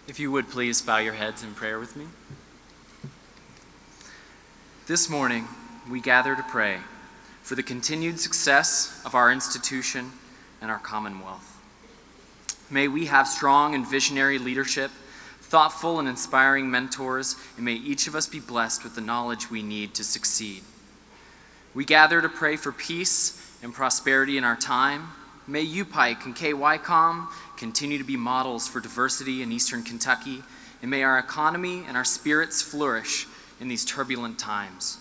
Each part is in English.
If you would please bow your heads in prayer with me. This morning, we gather to pray for the continued success of our institution and our Commonwealth. May we have strong and visionary leadership, thoughtful and inspiring mentors, and may each of us be blessed with the knowledge we need to succeed. We gather to pray for peace and prosperity in our time. May UPIKE and KYCOM continue to be models for diversity in Eastern Kentucky, and may our economy and our spirits flourish in these turbulent times.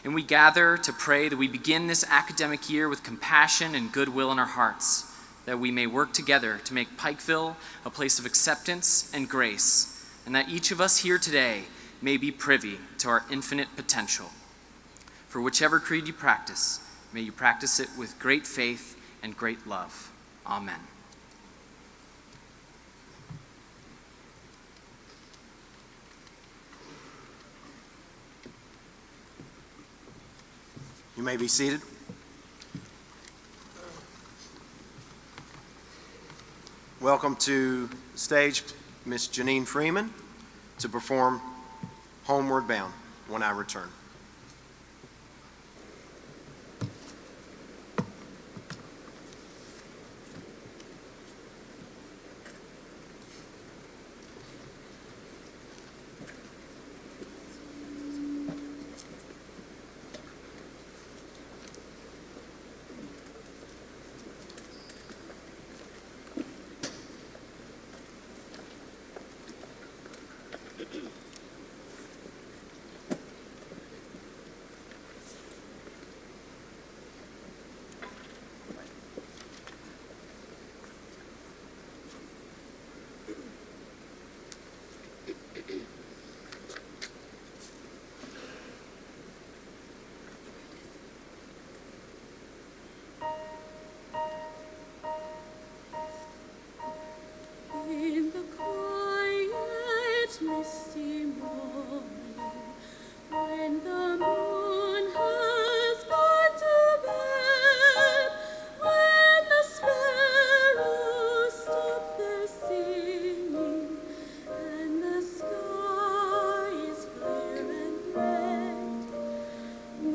And we gather to pray that we begin this academic year with compassion and goodwill in our hearts, that we may work together to make Pikeville a place of acceptance and grace, and that each of us here today may be privy to our infinite potential. For whichever creed you practice, may you practice it with great faith and great love. Amen. You may be seated. Welcome to the stage, Miss Janine Freeman, to perform Homeward Bound When I Return. In the quiet, misty morning, when the moon has gone to bed, when the sparrows stop their singing, and the sky is clear and red,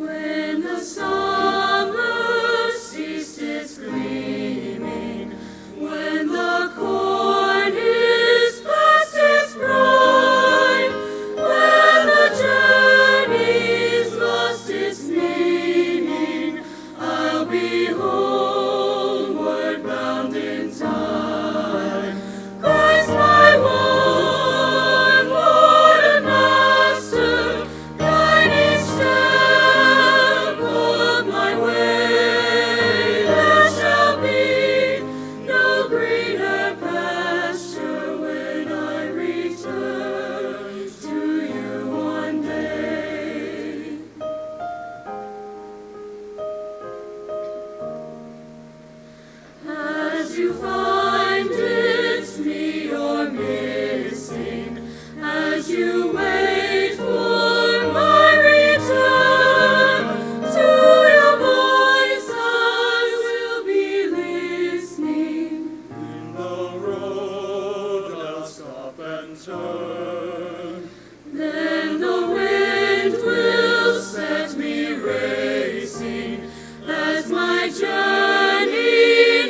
when the summer ceased its gleaming, when the corn is past its prime, when the journey's lost its meaning, I'll be homeward bound in time. Christ my one Lord and Master, guide each step of my way. There shall be no greener pasture when I return to you one day. As you find it's me you're missing, as you wait for my return, to your voice I will be listening. In the road I'll stop and turn. Then the wind will set me racing as my journey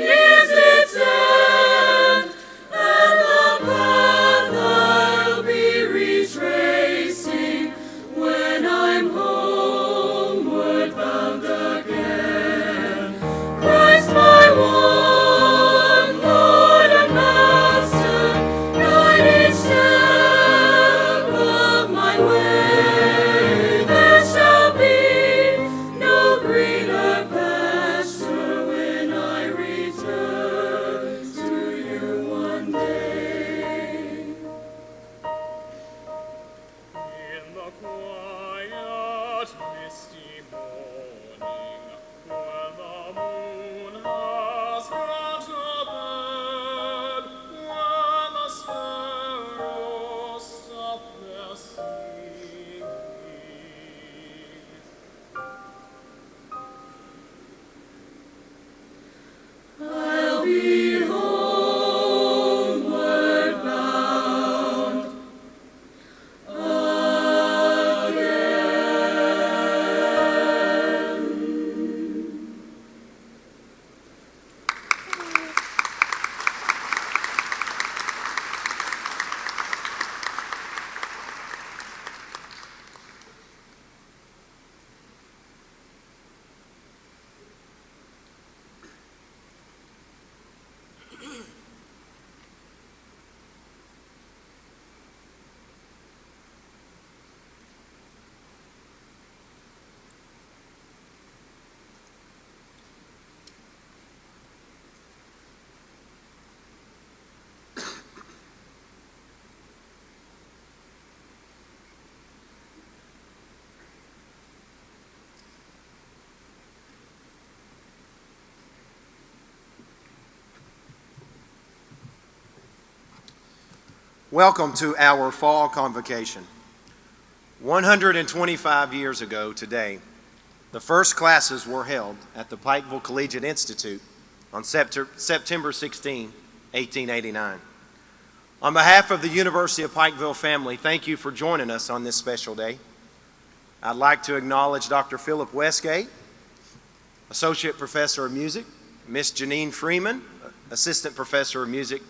nears its end, and the path I'll be retracing when I'm homeward bound again. Christ my one Lord and Master, guide each step of my way. There shall be no greener pasture when I return to you one day. In the quiet, misty morning, when the moon has gone to bed, when the sparrows stop their singing, I'll be homeward bound Welcome to our fall convocation. 125 years ago today, the first classes were held at the Pikeville Collegiate Institute on September 16, 1889. On behalf of the University of Pikeville family, thank you for joining us on this special day. I'd like to acknowledge Dr. Philip Westgate, Associate Professor of Music, Miss Janine Freeman, Assistant Professor of Music,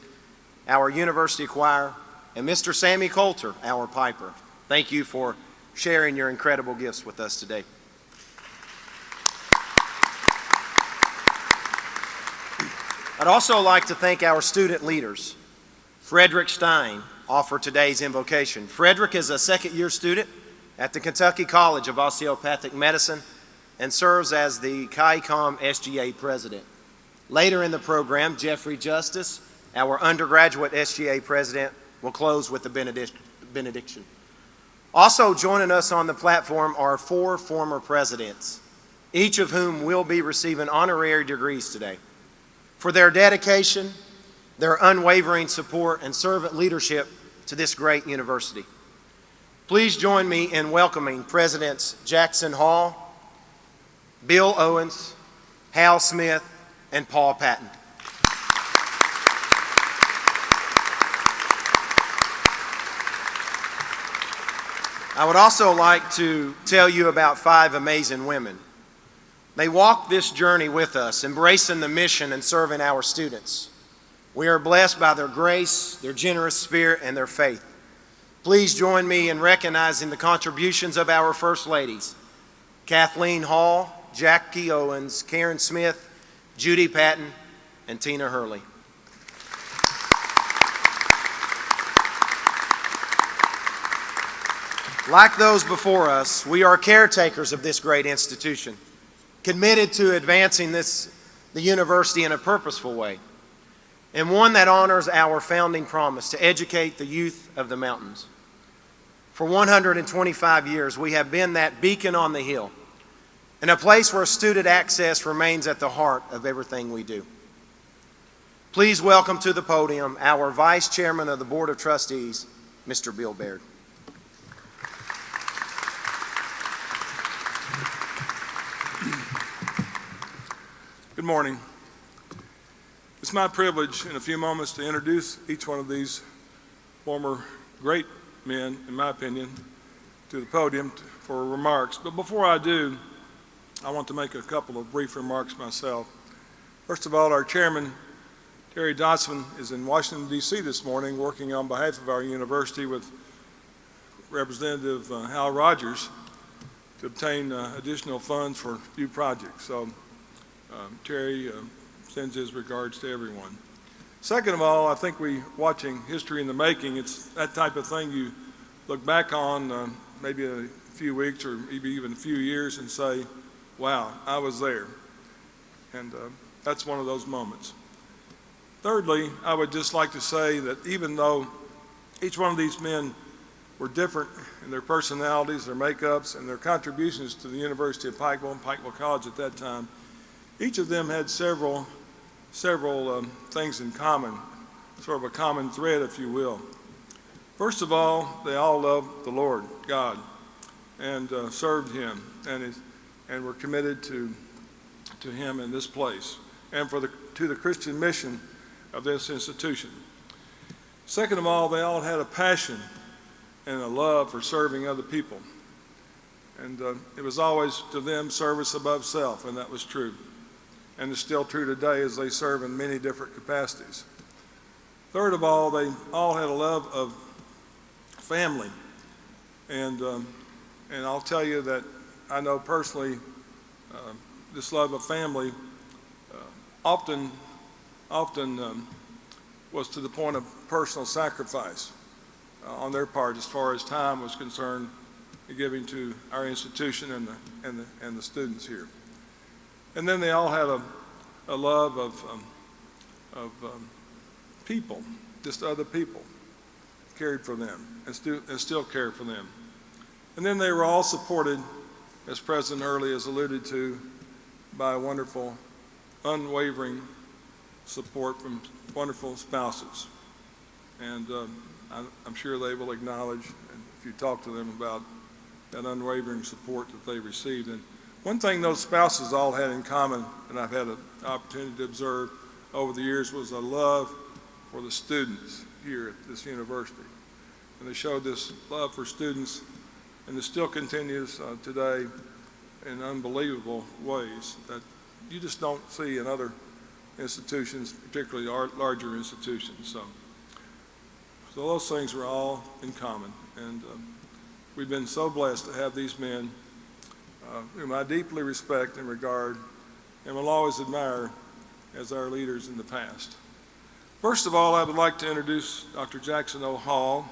our University Choir, and Mr. Sammy Coulter, our Piper. Thank you for sharing your incredible gifts with us today. I'd also like to thank our student leaders. Frederick Stein offered today's invocation. Frederick is a second-year student at the Kentucky College of Osteopathic Medicine and serves as the Chi Com SGA president. Later in the program, Jeffrey Justice, our undergraduate SGA president, will close with the benediction. Also joining us on the platform are 4 former presidents, each of whom will be receiving honorary degrees today. For their dedication, their unwavering support, and servant leadership to this great university. Please join me in welcoming Presidents Jackson Hall, Bill Owens, Hal Smith, and Paul Patton. I would also like to tell you about 5 amazing women. They walk this journey with us, embracing the mission and serving our students. We are blessed by their grace, their generous spirit, and their faith. Please join me in recognizing the contributions of our First Ladies, Kathleen Hall, Jackie Owens, Karen Smith, Judy Patton, and Tina Hurley. Like those before us, we are caretakers of this great institution, committed to advancing the university in a purposeful way, and one that honors our founding promise to educate the youth of the mountains. For 125 years, we have been that beacon on the hill, and a place where student access remains at the heart of everything we do. Please welcome to the podium our Vice Chairman of the Board of Trustees, Mr. Bill Baird. Good morning. It's my privilege in a few moments to introduce each one of these former great men, in my opinion, to the podium for remarks. But before I do, I want to make a couple of brief remarks myself. First of all, our chairman, Terry Dotson, is in Washington, D.C. this morning working on behalf of our university with Representative Hal Rogers to obtain additional funds for new projects. So Terry sends his regards to everyone. Second of all, I think we watching history in the making. It's that type of thing you look back on maybe a few weeks or maybe even a few years and say, wow, I was there. And that's one of those moments. Thirdly, I would just like to say that even though each one of these men were different in their personalities, their makeups, and their contributions to the University of Pikeville and Pikeville College at that time, each of them had several things in common, sort of a common thread, if you will. First of all, they all loved the Lord, God, and served Him, and were committed to Him in this place, and to the Christian mission of this institution. Second of all, they all had a passion and a love for serving other people, and it was always to them service above self, and that was true. And is still true today as they serve in many different capacities. Third of all, they all had a love of family. And I'll tell you that I know personally this love of family often was to the point of personal sacrifice on their part as far as time was concerned, giving to our institution and the students here. And then they all had a love of people, just other people, cared for them and still care for them. And then they were all supported, as President Hurley has alluded to, by wonderful, unwavering support from wonderful spouses. And I'm sure they will acknowledge, and if you talk to them about that unwavering support that they received. And one thing those spouses all had in common, and I've had an opportunity to observe over the years, was a love for the students here at this university. And they showed this love for students, and it still continues today in unbelievable ways that you just don't see in other institutions, particularly our larger institutions. So those things are all in common, and we've been so blessed to have these men whom I deeply respect and regard and will always admire as our leaders in the past. First of all, I would like to introduce Dr. Jackson O. Hall.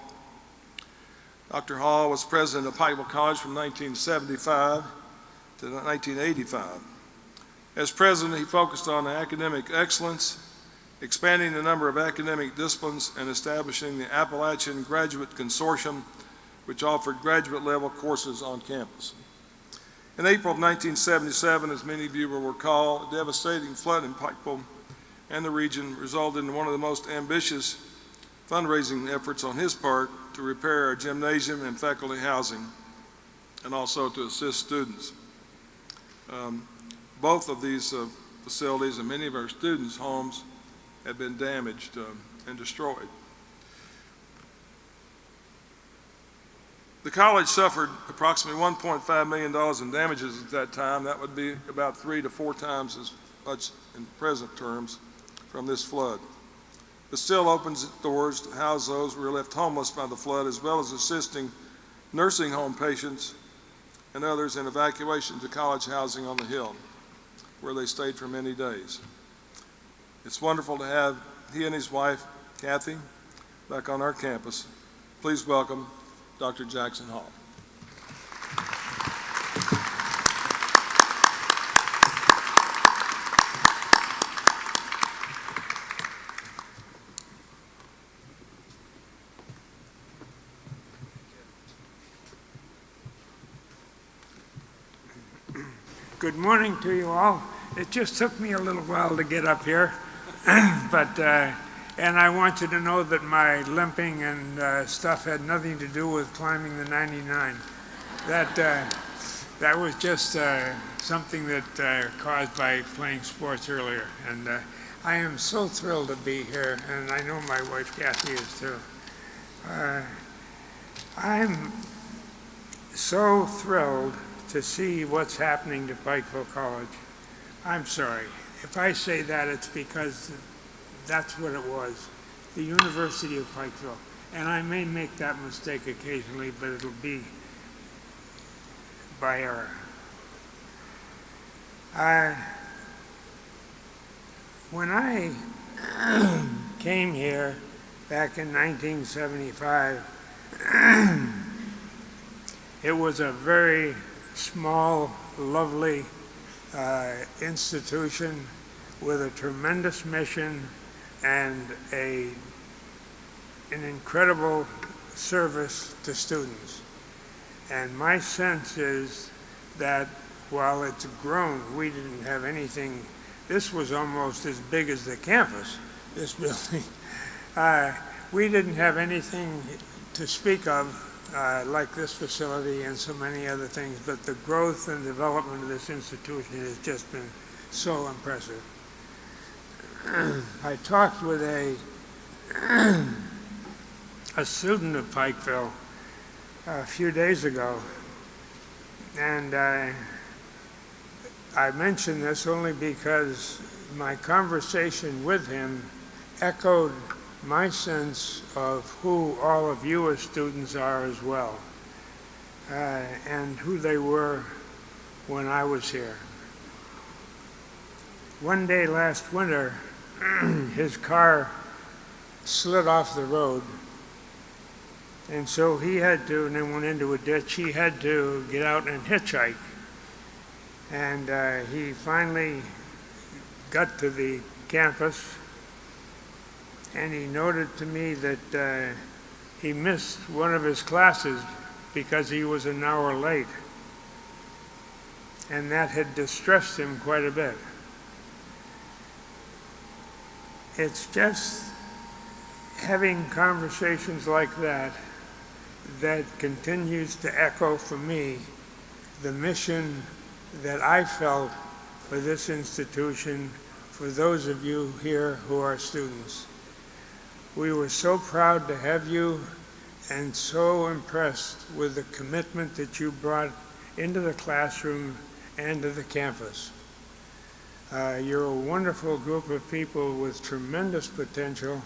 Dr. Hall was president of Pikeville College from 1975 to 1985. As president, he focused on academic excellence, expanding the number of academic disciplines, and establishing the Appalachian Graduate Consortium, which offered graduate-level courses on campus. In April of 1977, as many of you will recall, a devastating flood in Pikeville and the region resulted in one of the most ambitious fundraising efforts on his part to repair our gymnasium and faculty housing, and also to assist students. Both of these facilities and many of our students' homes have been damaged and destroyed. The college suffered approximately $1.5 million in damages at that time. That would be about 3 to 4 times as much in present terms from this flood. But still opens its doors to house those who were left homeless by the flood, as well as assisting nursing home patients and others in evacuation to college housing on the Hill, where they stayed for many days. It's wonderful to have he and his wife, Kathy, back on our campus. Please welcome Dr. Jackson Hall. Good morning to you all. It just took me a little while to get up here, but and I want you to know that my limping and stuff had nothing to do with climbing the 99. That was just something that caused by playing sports earlier, and I am so thrilled to be here, and I know my wife Kathy is too. I'm so thrilled to see what's happening to Pikeville College. I'm sorry. If I say that, it's because that's what it was, the University of Pikeville. And I may make that mistake occasionally, but it'll be by error. When I came here back in 1975, it was a very small, lovely institution with a tremendous mission and an incredible service to students. And my sense is that while it's grown, we didn't have anything. This was almost as big as the campus, this building. We didn't have anything to speak of like this facility and so many other things, but the growth and development of this institution has just been so impressive. I talked with a student of Pikeville a few days ago, and I mention this only because my conversation with him echoed my sense of who all of you as students are as well, and who they were when I was here. One day last winter, his car slid off the road, and so he had to, and then went into a ditch, he had to get out and hitchhike. And he finally got to the campus, and he noted to me that he missed one of his classes because he was an hour late. And that had distressed him quite a bit. having conversations like that continues to echo for me the mission that I felt for this institution, for those of you here who are students. We were so proud to have you and so impressed with the commitment that you brought into the classroom and to the campus. You're a wonderful group of people with tremendous potential,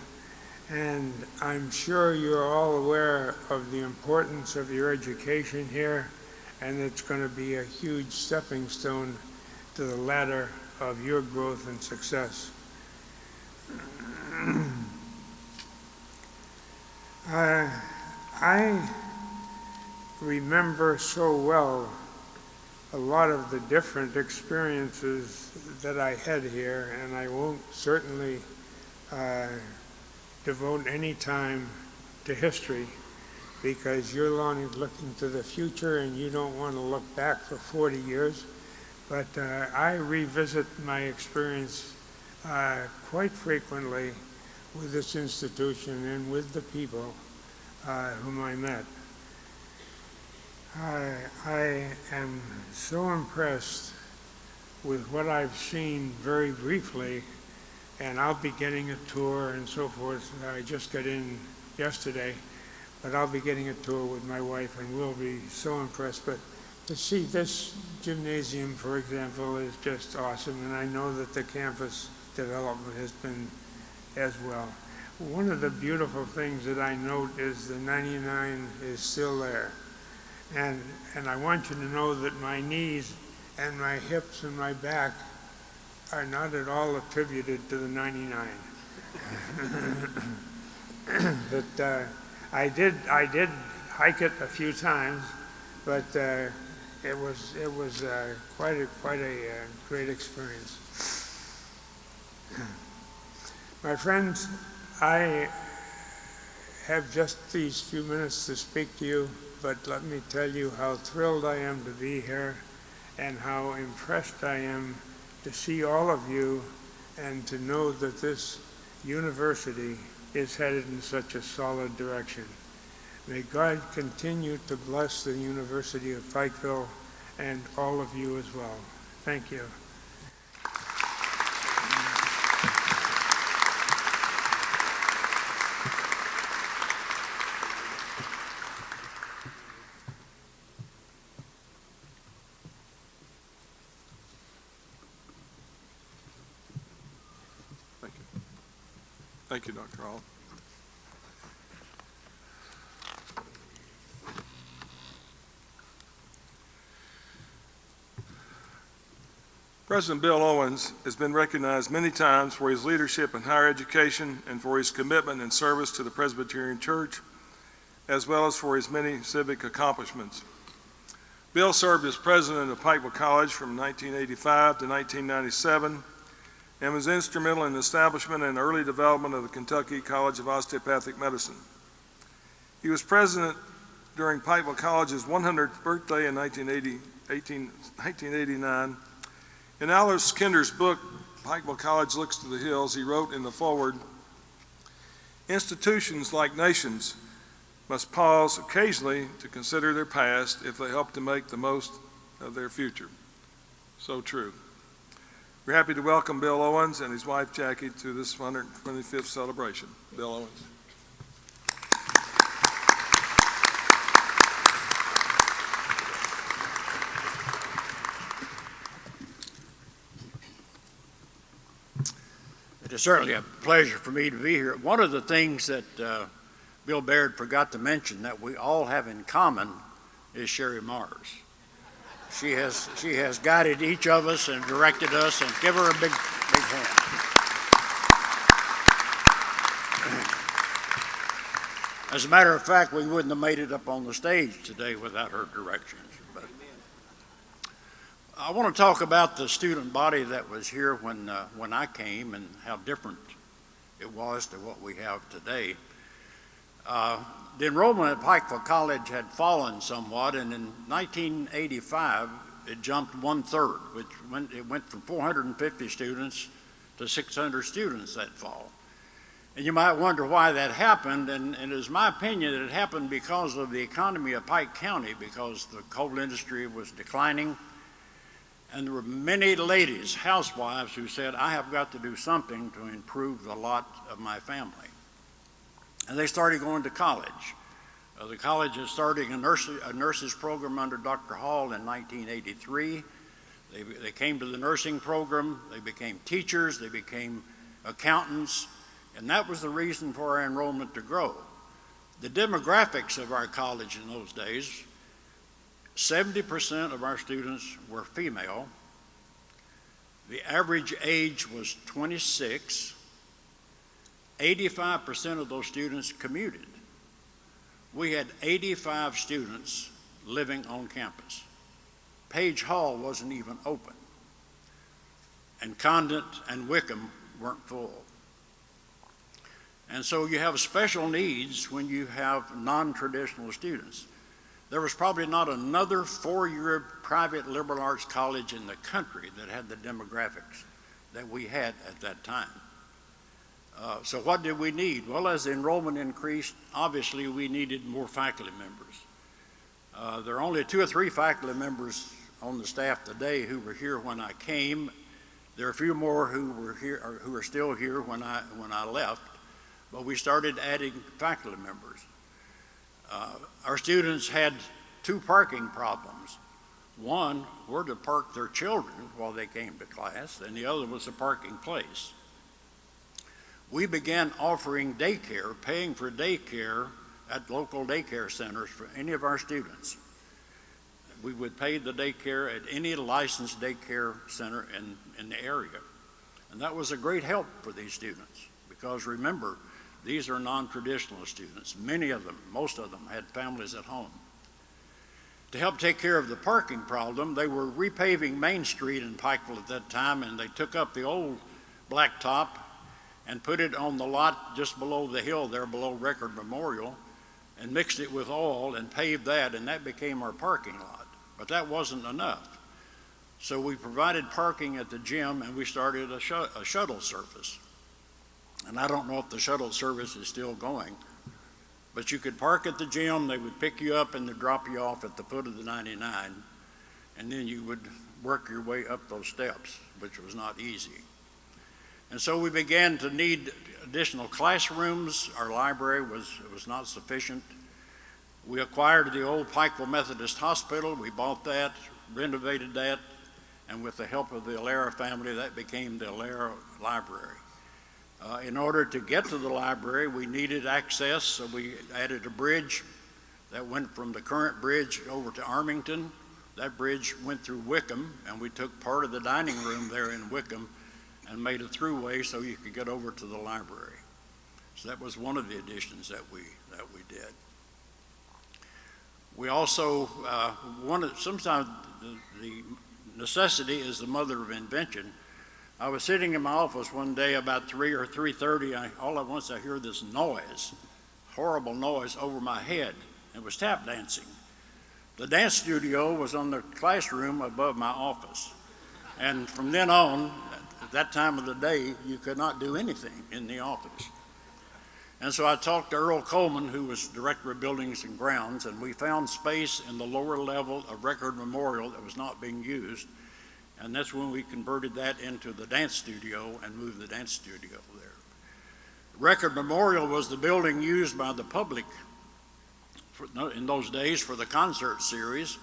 and I'm sure you're all aware of the importance of your education here, and it's going to be a huge stepping stone to the ladder of your growth and success. I remember so well a lot of the different experiences that I had here, and I won't certainly devote any time to history because you're only looking to the future and you don't want to look back for 40 years. But I revisit my experience quite frequently with this institution and with the people whom I met. I am so impressed with what I've seen very briefly, and I'll be getting a tour and so forth. I just got in yesterday, but I'll be getting a tour with my wife and we'll be so impressed. But to see this gymnasium, for example, is just awesome, and I know that the campus development has been as well. One of the beautiful things that I note is the 99 is still there. And I want you to know that my knees and my hips and my back are not at all attributed to the 99. But I did hike it a few times, but it was quite a great experience. My friends, I have just these few minutes to speak to you, but let me tell you how thrilled I am to be here and how impressed I am to see all of you and to know that this university is headed in such a solid direction. May God continue to bless the University of Pikeville and all of you as well. Thank you. Thank you, Dr. Hall. President Bill Owens has been recognized many times for his leadership in higher education and for his commitment and service to the Presbyterian Church, as well as for his many civic accomplishments. Bill served as president of Pikeville College from 1985 to 1997 and was instrumental in the establishment and early development of the Kentucky College of Osteopathic Medicine. He was president during Pikeville College's 100th birthday in 1989. In Alice Kinder's book, Pikeville College Looks to the Hills, he wrote in the foreword, "Institutions like nations must pause occasionally to consider their past if they hope to make the most of their future." So true. We're happy to welcome Bill Owens and his wife Jackie to this 125th celebration. Bill Owens. It is certainly a pleasure for me to be here. One of the things that Bill Baird forgot to mention that we all have in common is Sherry Mars. She has guided each of us and directed us, and give her a big hand. As a matter of fact, we wouldn't have made it up on the stage today without her directions. But I want to talk about the student body that was here when I came and how different it was to what we have today. The enrollment at Pikeville College had fallen somewhat, and in 1985 it jumped 1/3, it went from 450 students to 600 students that fall. And you might wonder why that happened, and it is my opinion that it happened because of the economy of Pike County, because the coal industry was declining, and there were many ladies, housewives, who said, I have got to do something to improve the lot of my family. And they started going to college. The college is starting a nurses program under Dr. Hall in 1983. They came to the nursing program, they became teachers, they became accountants, and that was the reason for our enrollment to grow. The demographics of our college in those days, 70% of our students were female. The average age was 26. 85% of those students commuted. We had 85 students living on campus. Page Hall wasn't even open. And Condon and Wickham weren't full. And so you have special needs when you have non-traditional students. There was probably not another four-year private liberal arts college in the country that had the demographics that we had at that time. So what did we need? Well, as the enrollment increased, obviously we needed more faculty members. There are only 2 or 3 faculty members on the staff today who were here when I came. There are a few more who were here, or who are still here when I left, but we started adding faculty members. Our students had 2 parking problems. One, where to park their children while they came to class, and the other was a parking place. We began offering daycare, paying for daycare at local daycare centers for any of our students. We would pay the daycare at any licensed daycare center in the area. And that was a great help for these students, because remember, these are non-traditional students. Many of them, most of them, had families at home. To help take care of the parking problem, they were repaving Main Street in Pikeville at that time, and they took up the old blacktop and put it on the lot just below the hill there, below Record Memorial, and mixed it with oil and paved that, and that became our parking lot. But that wasn't enough. So we provided parking at the gym, and we started a shuttle service. And I don't know if the shuttle service is still going, but you could park at the gym, they would pick you up and they'd drop you off at the foot of the 99, and then you would work your way up those steps, which was not easy. And so we began to need additional classrooms. Our library was not sufficient. We acquired the old Pikeville Methodist Hospital. We bought that, renovated that, and with the help of the Alara family, that became the Alara Library. In order to get to the library, we needed access, so we added a bridge that went from the current bridge over to Armington. That bridge went through Wickham, and we took part of the dining room there in Wickham and made a throughway so you could get over to the library. So that was one of the additions that we did. We also sometimes the necessity is the mother of invention. I was sitting in my office one day about 3 or 3:30. All at once I hear this noise, horrible noise over my head. It was tap dancing. The dance studio was on the classroom above my office. And from then on, at that time of the day, you could not do anything in the office. And so I talked to Earl Coleman, who was Director of Buildings and Grounds, and we found space in the lower level of Record Memorial that was not being used. And that's when we converted that into the dance studio and moved the dance studio there. Record Memorial was the building used by the public in those days for the concert series.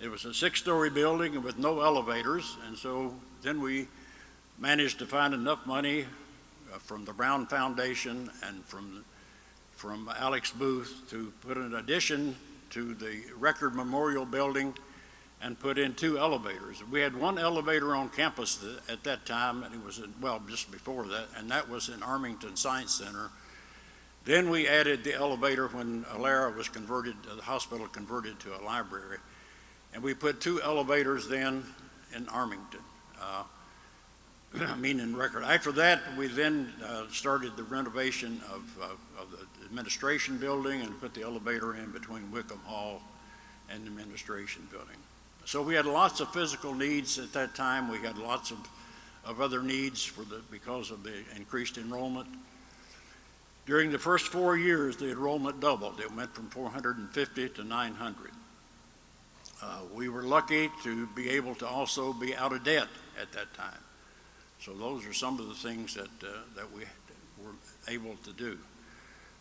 It was a 6-story building with no elevators, and so then we managed to find enough money from the Brown Foundation and from Alex Booth to put an addition to the Record Memorial building and put in 2 elevators. We had 1 elevator on campus at that time, and it was just before that, and that was in Armington Science Center. Then we added the elevator when Alara was converted, the hospital converted to a library, and we put 2 elevators then in Armington. In Record. After that, we then started the renovation of the administration building and put the elevator in between Wickham Hall and the administration building. So we had lots of physical needs at that time. We had lots of other needs because of the increased enrollment. During the first 4 years, the enrollment doubled. It went from 450 to 900. We were lucky to be able to also be out of debt at that time. So those are some of the things that we were able to do.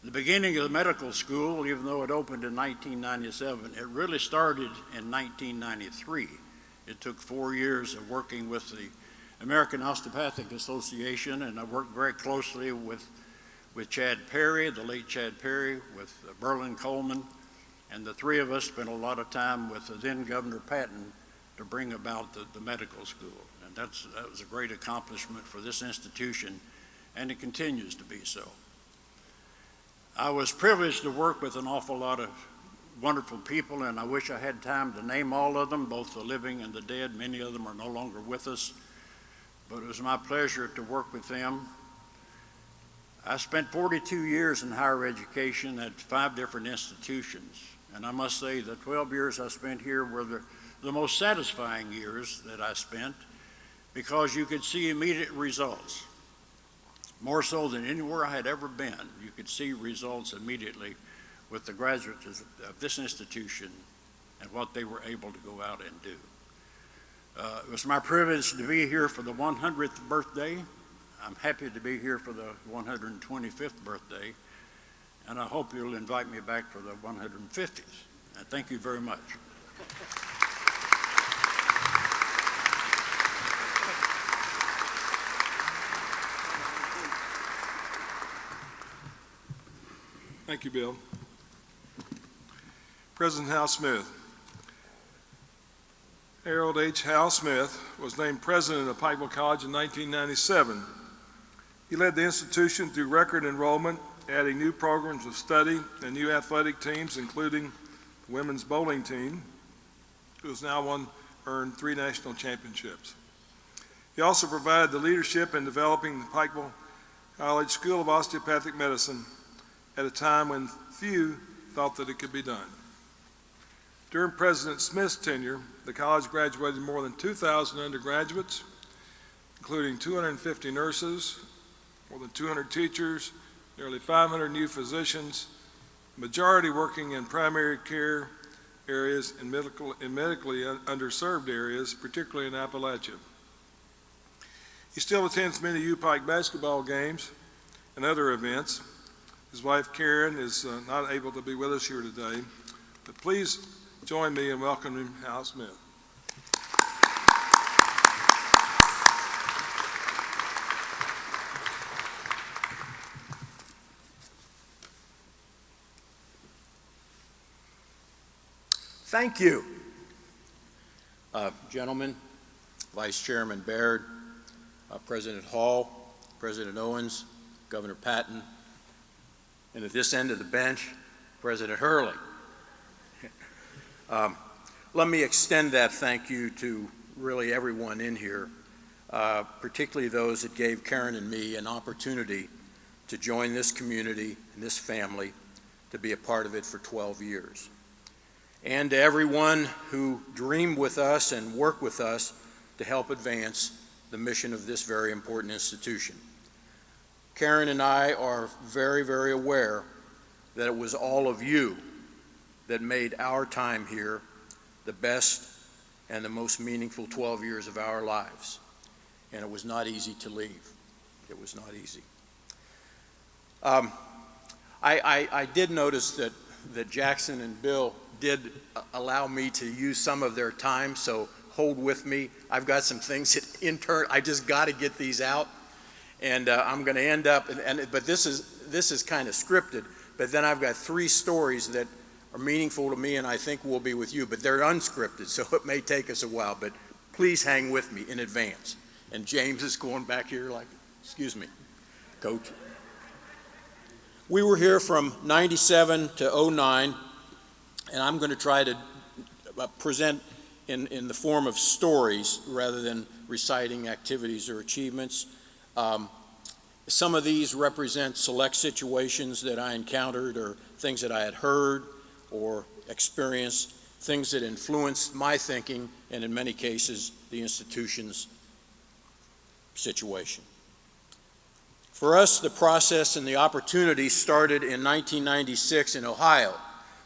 The beginning of the medical school, even though it opened in 1997, it really started in 1993. It took 4 years of working with the American Osteopathic Association, and I worked very closely with Chad Perry, the late Chad Perry, with Berlin Coleman, and the three of us spent a lot of time with the then Governor Patton to bring about the medical school. And that was a great accomplishment for this institution, and it continues to be so. I was privileged to work with an awful lot of wonderful people, and I wish I had time to name all of them, both the living and the dead. Many of them are no longer with us, but it was my pleasure to work with them. I spent 42 years in higher education at 5 different institutions, and I must say the 12 years I spent here were the most satisfying years that I spent, because you could see immediate results. More so than anywhere I had ever been, you could see results immediately with the graduates of this institution and what they were able to go out and do. It was my privilege to be here for the 100th birthday. I'm happy to be here for the 125th birthday, and I hope you'll invite me back for the 150th. And thank you very much. Thank you, Bill. President Hal Smith. Harold H. Hal Smith was named president of Pikeville College in 1997. He led the institution through record enrollment, adding new programs of study and new athletic teams, including the women's bowling team, who has now earned 3 national championships. He also provided the leadership in developing the Pikeville College School of Osteopathic Medicine at a time when few thought that it could be done. During President Smith's tenure, the college graduated more than 2,000 undergraduates, including 250 nurses, more than 200 teachers, nearly 500 new physicians, majority working in primary care areas and medically underserved areas, particularly in Appalachia. He still attends many UPIKE basketball games and other events. His wife Karen is not able to be with us here today, but please join me in welcoming Hal Smith. Thank you. Gentlemen, Vice Chairman Baird, President Hall, President Owens, Governor Patton, and at this end of the bench, President Hurley. Let me extend that thank you to really everyone in here, particularly those that gave Karen and me an opportunity to join this community and this family, to be a part of it for 12 years. And to everyone who dreamed with us and worked with us to help advance the mission of this very important institution. Karen and I are very, very aware that it was all of you that made our time here the best and the most meaningful 12 years of our lives. And it was not easy to leave. It was not easy. I did notice that Jackson and Bill did allow me to use some of their time, so hold with me. I've got some things that I just got to get these out, and I'm going to end up. But this is kind of scripted. But then I've got 3 stories that are meaningful to me, and I think will be with you. But they're unscripted, so it may take us a while. But please hang with me in advance. And James is going back here like, excuse me, Coach. We were here from '97 to '09. And I'm going to try to present in the form of stories rather than reciting activities or achievements. Some of these represent select situations that I encountered or things that I had heard or experienced, things that influenced my thinking and in many cases the institution's situation. For us, the process and the opportunity started in 1996 in Ohio.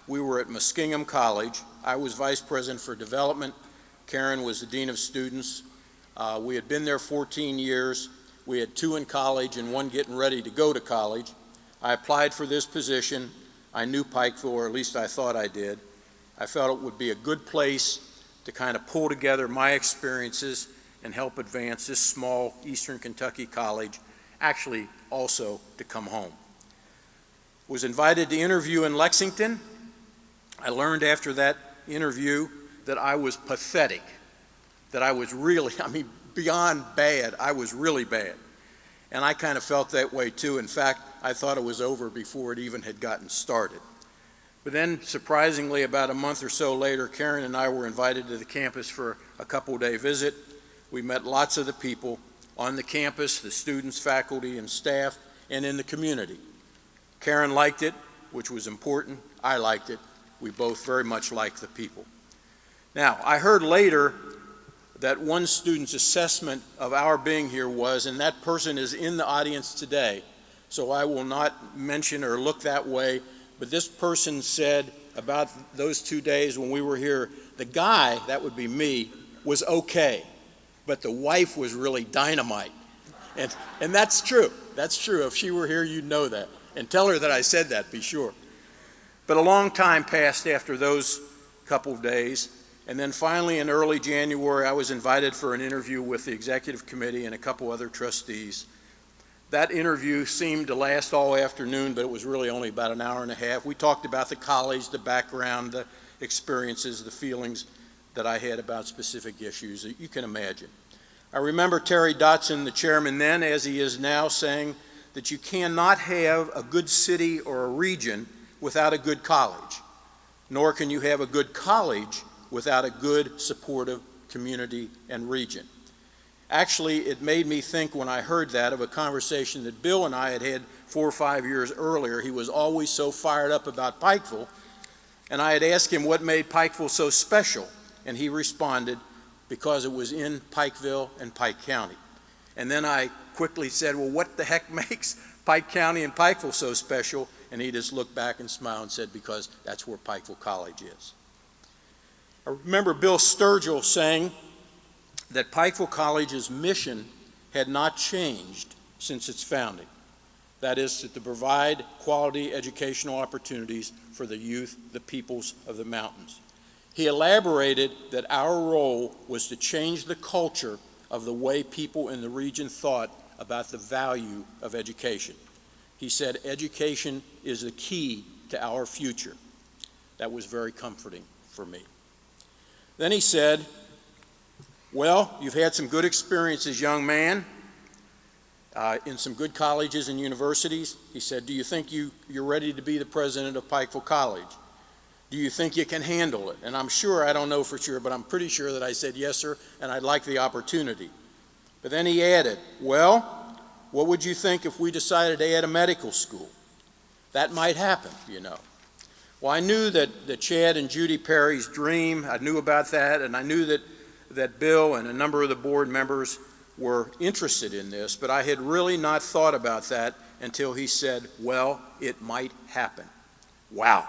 We were at Muskingum College. I was Vice President for Development. Karen was the Dean of Students. We had been there 14 years. We had 2 in college and 1 getting ready to go to college. I applied for this position. I knew Pikeville, or at least I thought I did. I felt it would be a good place to kind of pull together my experiences and help advance this small Eastern Kentucky college, actually also to come home. Was invited to interview in Lexington. I learned after that interview that I was pathetic, that I was really, beyond bad, I was really bad. And I kind of felt that way too. In fact, I thought it was over before it even had gotten started. But then, surprisingly, about a month or so later, Karen and I were invited to the campus for a couple-day visit. We met lots of the people on the campus, the students, faculty, and staff, and in the community. Karen liked it, which was important. I liked it. We both very much liked the people. Now, I heard later that one student's assessment of our being here was, and that person is in the audience today, so I will not mention or look that way, but this person said about those 2 days when we were here, the guy, that would be me, was okay, but the wife was really dynamite. And that's true. That's true. If she were here, you'd know that. And tell her that I said that, be sure. But a long time passed after those couple of days, and then finally in early January, I was invited for an interview with the executive committee and a couple other trustees. That interview seemed to last all afternoon, but it was really only about an hour and a half. We talked about the college, the background, the experiences, the feelings that I had about specific issues that you can imagine. I remember Terry Dotson, the chairman then, as he is now, saying that you cannot have a good city or a region without a good college, nor can you have a good college without a good, supportive community and region. Actually, it made me think when I heard that of a conversation that Bill and I had had 4 or 5 years earlier. He was always so fired up about Pikeville, and I had asked him what made Pikeville so special, and he responded, because it was in Pikeville and Pike County. And then I quickly said, well, what the heck makes Pike County and Pikeville so special? And he just looked back and smiled and said, because that's where Pikeville College is. I remember Bill Sturgill saying that Pikeville College's mission had not changed since its founding. That is, to provide quality educational opportunities for the youth, the peoples of the mountains. He elaborated that our role was to change the culture of the way people in the region thought about the value of education. He said, education is the key to our future. That was very comforting for me. Then he said, well, you've had some good experiences, young man, in some good colleges and universities. He said, do you think you're ready to be the president of Pikeville College? Do you think you can handle it? And I'm sure, I don't know for sure, but I'm pretty sure that I said, yes, sir, and I'd like the opportunity. But then he added, well, what would you think if we decided to add a medical school? That might happen, you know. Well, I knew that Chad and Judy Perry's dream, I knew about that, and I knew that Bill and a number of the board members were interested in this, but I had really not thought about that until he said, well, it might happen. Wow.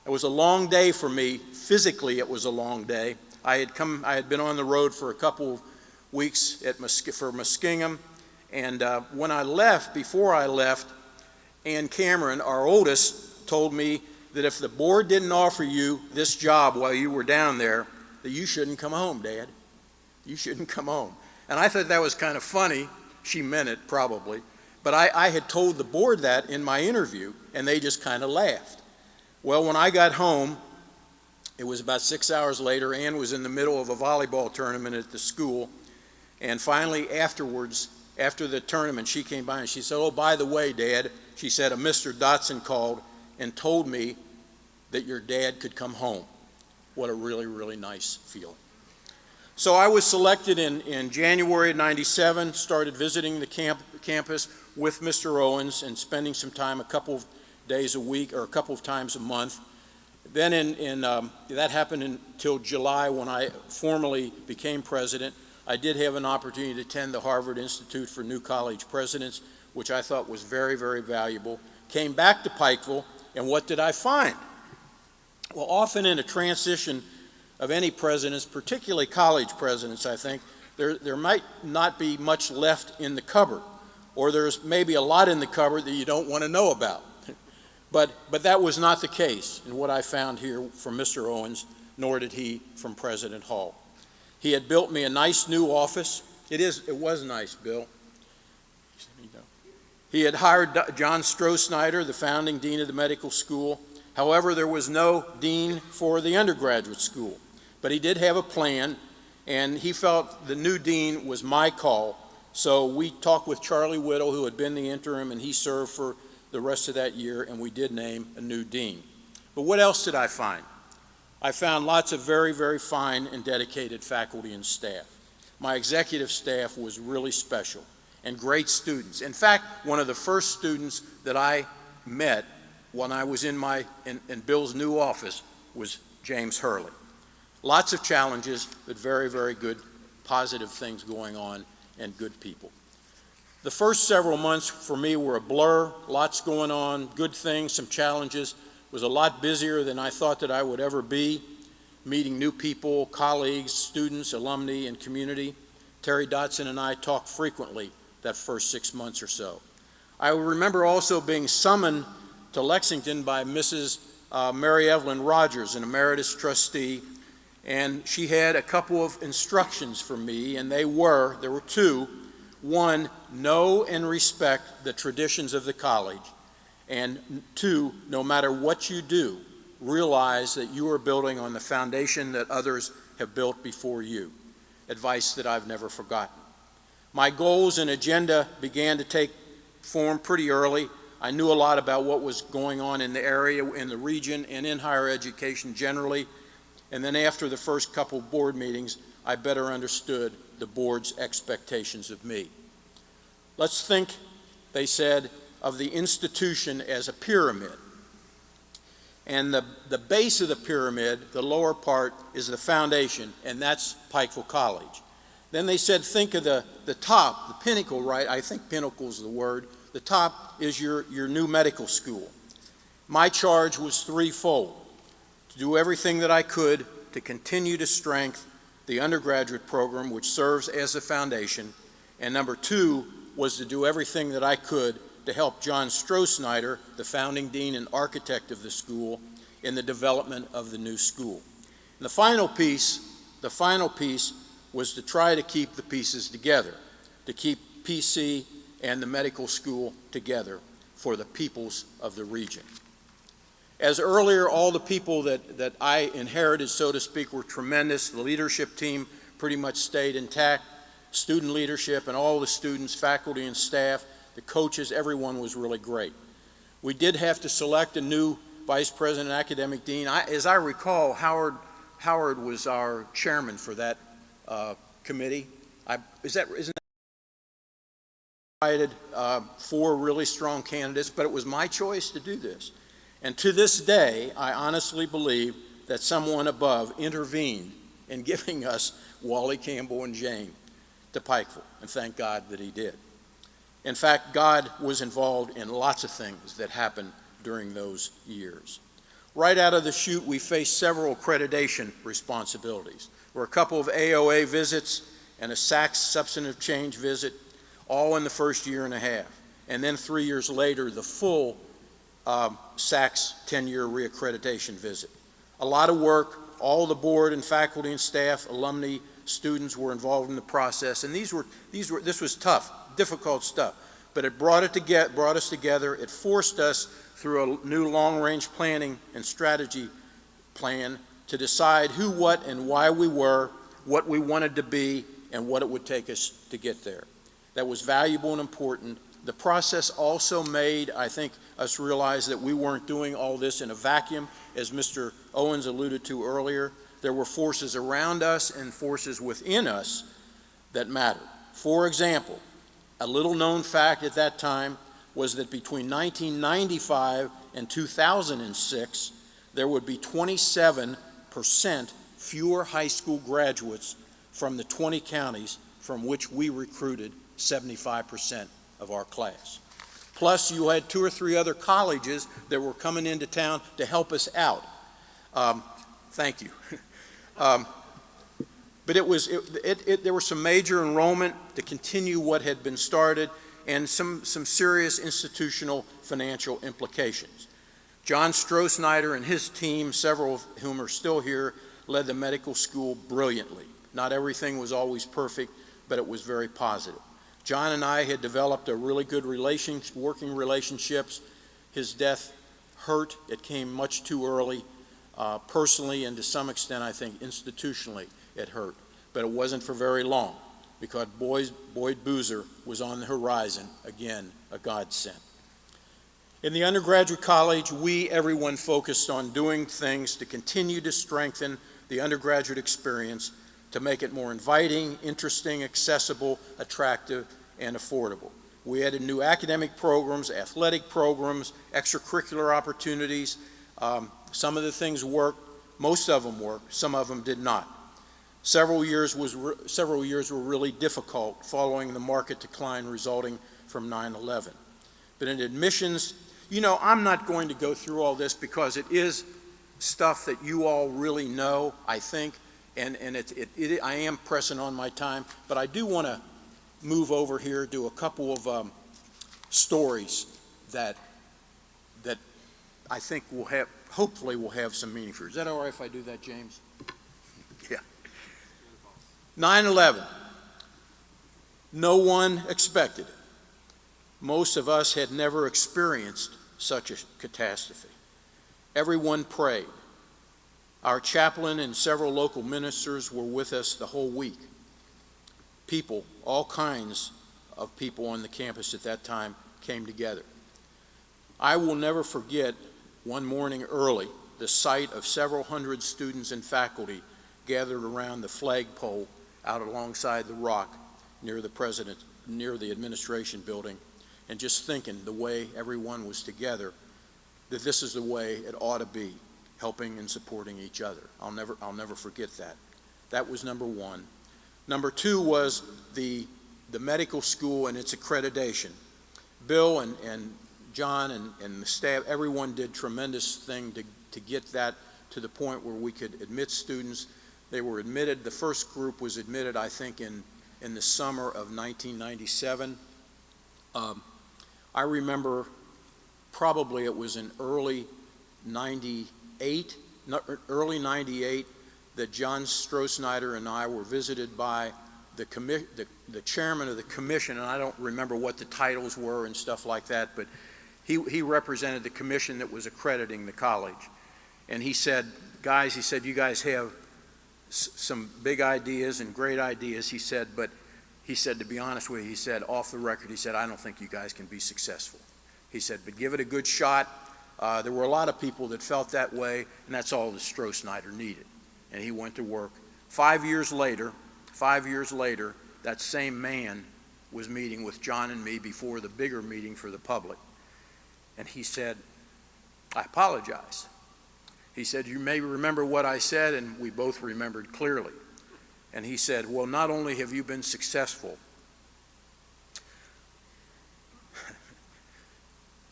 It was a long day for me. Physically, it was a long day. I had been on the road for a couple of weeks for Muskingum, and when I left, before I left, Ann Cameron, our oldest, told me that if the board didn't offer you this job while you were down there, that you shouldn't come home, Dad. You shouldn't come home. And I thought that was kind of funny. She meant it, probably. But I had told the board that in my interview, and they just kind of laughed. Well, when I got home, it was about 6 hours later. Ann was in the middle of a volleyball tournament at the school. And finally, afterwards, after the tournament, she came by and she said, oh, by the way, Dad, she said, a Mr. Dotson called and told me that your dad could come home. What a really, really nice feeling. So I was selected in January of '97, started visiting the campus with Mr. Owens and spending some time, a couple of days a week or a couple of times a month. Then that happened until July when I formally became president. I did have an opportunity to attend the Harvard Institute for New College Presidents, which I thought was very, very valuable. Came back to Pikeville, and what did I find? Well, often in a transition of any presidents, particularly college presidents, I think, there might not be much left in the cupboard, or there's maybe a lot in the cupboard that you don't want to know about. But that was not the case in what I found here from Mr. Owens, nor did he from President Hall. He had built me a nice new office. It was nice, Bill. He had hired John Stroh-Snyder, the founding dean of the medical school. However, there was no dean for the undergraduate school, but he did have a plan, and he felt the new dean was my call. So we talked with Charlie Whittle, who had been the interim, and he served for the rest of that year, and we did name a new dean. But what else did I find? I found lots of very, very fine and dedicated faculty and staff. My executive staff was really special, and great students. In fact, one of the first students that I met when I was in Bill's new office was James Hurley. Lots of challenges, but very, very good, positive things going on, and good people. The first several months for me were a blur, lots going on, good things, some challenges. It was a lot busier than I thought that I would ever be, meeting new people, colleagues, students, alumni, and community. Terry Dotson and I talked frequently that first 6 months or so. I remember also being summoned to Lexington by Mrs. Mary Evelyn Rogers, an emeritus trustee, and she had a couple of instructions for me, and there were two. One, know and respect the traditions of the college, and two, no matter what you do, realize that you are building on the foundation that others have built before you. Advice that I've never forgotten. My goals and agenda began to take form pretty early. I knew a lot about what was going on in the area, in the region, and in higher education generally. And then after the first couple board meetings, I better understood the board's expectations of me. Let's think, they said, of the institution as a pyramid. And the base of the pyramid, the lower part, is the foundation, and that's Pikeville College. Then they said, think of the top, the pinnacle, right? I think pinnacle is the word. The top is your new medical school. My charge was threefold: to do everything that I could to continue to strengthen the undergraduate program, which serves as a foundation, and number two was to do everything that I could to help John Stroh-Snyder, the founding dean and architect of the school, in the development of the new school. And the final piece was to try to keep the pieces together, to keep PC and the medical school together for the peoples of the region. As earlier, all the people that I inherited, so to speak, were tremendous. The leadership team pretty much stayed intact. Student leadership and all the students, faculty and staff, the coaches, everyone was really great. We did have to select a new vice president and academic dean. As I recall, Howard was our chairman for that committee. Isn't that invited 4 really strong candidates, but it was my choice to do this. And to this day, I honestly believe that someone above intervened in giving us Wally Campbell and Jane to Pikeville, and thank God that he did. In fact, God was involved in lots of things that happened during those years. Right out of the chute, we faced several accreditation responsibilities. There were a couple of AOA visits and a SACS substantive change visit, all in the first year and a half. And then 3 years later, the full SACS 10-year reaccreditation visit. A lot of work. All the board and faculty and staff, alumni, students were involved in the process, and this was tough, difficult stuff. But it brought us together. It forced us through a new long-range planning and strategy plan to decide who, what, and why we were, what we wanted to be, and what it would take us to get there. That was valuable and important. The process also made, I think, us realize that we weren't doing all this in a vacuum, as Mr. Owens alluded to earlier. There were forces around us and forces within us that mattered. For example, a little known fact at that time was that between 1995 and 2006, there would be 27% fewer high school graduates from the 20 counties from which we recruited 75% of our class. Plus, you had 2 or 3 other colleges that were coming into town to help us out. Thank you. But there was some major enrollment to continue what had been started and some serious institutional financial implications. John Stroh-Snyder and his team, several of whom are still here, led the medical school brilliantly. Not everything was always perfect, but it was very positive. John and I had developed a really good working relationships. His death hurt. It came much too early. Personally, and to some extent, I think institutionally, it hurt. But it wasn't for very long, because Boyd Boozer was on the horizon, again, a godsend. In the undergraduate college, everyone focused on doing things to continue to strengthen the undergraduate experience, to make it more inviting, interesting, accessible, attractive, and affordable. We added new academic programs, athletic programs, extracurricular opportunities. Some of the things worked, most of them worked, some of them did not. Several years were really difficult following the market decline resulting from 9/11. But in admissions, I'm not going to go through all this because it is stuff that you all really know, I think, and I am pressing on my time, but I do want to move over here to a couple of stories that I think hopefully will have some meaning for you. Is that all right if I do that, James? Yeah. 9/11. No one expected it. Most of us had never experienced such a catastrophe. Everyone prayed. Our chaplain and several local ministers were with us the whole week. People, all kinds of people on the campus at that time, came together. I will never forget one morning early, the sight of several hundred students and faculty gathered around the flagpole out alongside the rock near the administration building, and just thinking the way everyone was together, that this is the way it ought to be, helping and supporting each other. I'll never forget that. That was number one. Number two was the medical school and its accreditation. Bill and John and the staff, everyone did tremendous thing to get that to the point where we could admit students. They were admitted, the first group was admitted, I think, in the summer of 1997. I remember probably it was in early 98, that John Stroh-Snyder and I were visited by the chairman of the commission, and I don't remember what the titles were and stuff like that, but he represented the commission that was accrediting the college. And he said, guys, you guys have some big ideas and great ideas, he said, but he said, to be honest with you, he said, off the record, he said, I don't think you guys can be successful. He said, but give it a good shot. There were a lot of people that felt that way, and that's all that Stroh-Snyder needed. And he went to work. 5 years later, that same man was meeting with John and me before the bigger meeting for the public. And he said, I apologize. He said, you may remember what I said, and we both remembered clearly. And he said, well, not only have you been successful,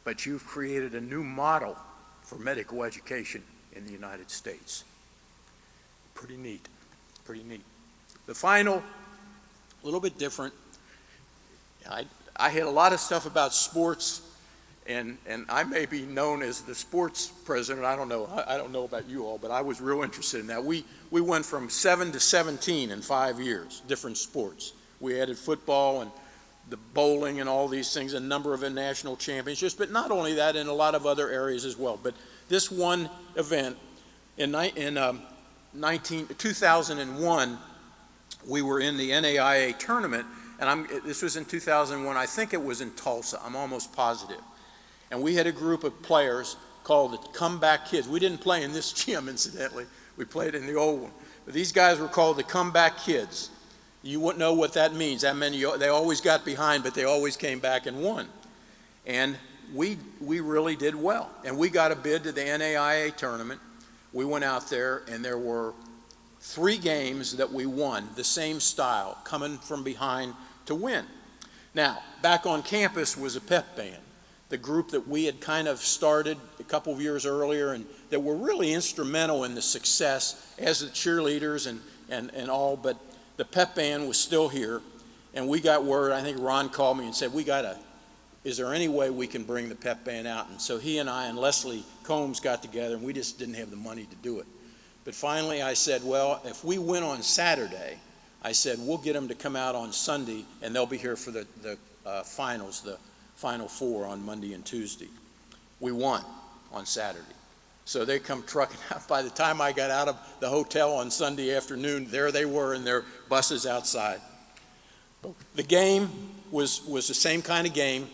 but you've created a new model for medical education in the United States. Pretty neat, pretty neat. The final, a little bit different. I had a lot of stuff about sports, and I may be known as the sports president. I don't know about you all, but I was real interested in that. We went from 7 to 17 in 5 years, different sports. We added football and the bowling and all these things, a number of national championships, but not only that, in a lot of other areas as well. But this one event, in 2001, we were in the NAIA tournament, and this was in 2001. I think it was in Tulsa. I'm almost positive. And we had a group of players called the Comeback Kids. We didn't play in this gym, incidentally. We played in the old one. But these guys were called the Comeback Kids. You wouldn't know what that means. That meant they always got behind, but they always came back and won. And we really did well. And we got a bid to the NAIA tournament. We went out there, and there were 3 games that we won, the same style, coming from behind to win. Now, back on campus was a pep band. the group that we had kind of started a couple of years earlier and that were really instrumental in the success as the cheerleaders and all, but the pep band was still here. And we got word, I think Ron called me and said, is there any way we can bring the pep band out? And so he and I and Leslie Combs got together, and we just didn't have the money to do it. But finally I said, well, if we win on Saturday, I said, we'll get them to come out on Sunday, and they'll be here for the finals, the Final Four on Monday and Tuesday. We won on Saturday. So they come trucking out. By the time I got out of the hotel on Sunday afternoon, there they were in their buses outside. The game was the same kind of game.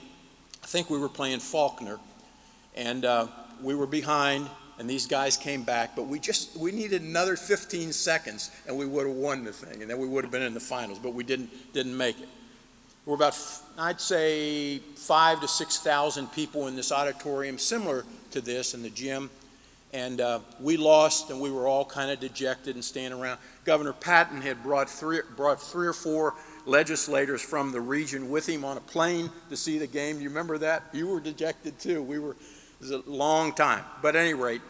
I think we were playing Faulkner, and we were behind, and these guys came back, but we needed another 15 seconds, and we would have won the thing, and then we would have been in the finals, but we didn't make it. We're about, I'd say, 5,000 to 6,000 people in this auditorium, similar to this in the gym, and we lost, and we were all kind of dejected and standing around. Governor Patton had brought three or four legislators from the region with him on a plane to see the game. You remember that? You were dejected too. It was a long time. But at any rate,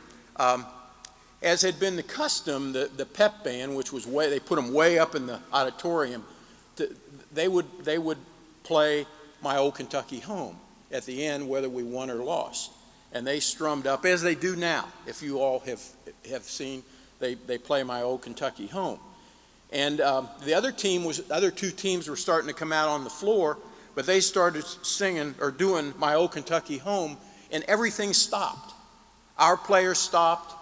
as had been the custom, the pep band, which was they put them way up in the auditorium, they would play My Old Kentucky Home at the end, whether we won or lost. And they strummed up, as they do now. If you all have seen, they play My Old Kentucky Home. And the other two teams were starting to come out on the floor, but they started singing or doing My Old Kentucky Home, and everything stopped. Our players stopped.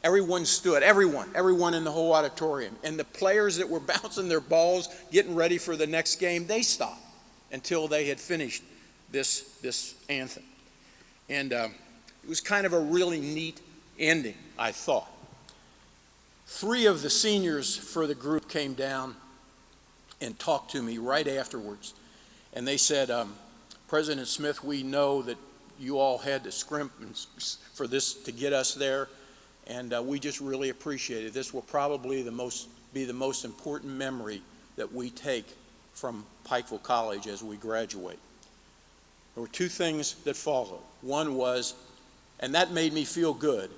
Everyone stood. Everyone in the whole auditorium. And the players that were bouncing their balls, getting ready for the next game, they stopped until they had finished this anthem. And it was kind of a really neat ending, I thought. 3 of the seniors for the group came down and talked to me right afterwards. And they said, President Smith, we know that you all had to scrimp for this to get us there, and we just really appreciate it. This will probably be the most important memory that we take from Pikeville College as we graduate. There were 2 things that followed. One was, and that made me feel good,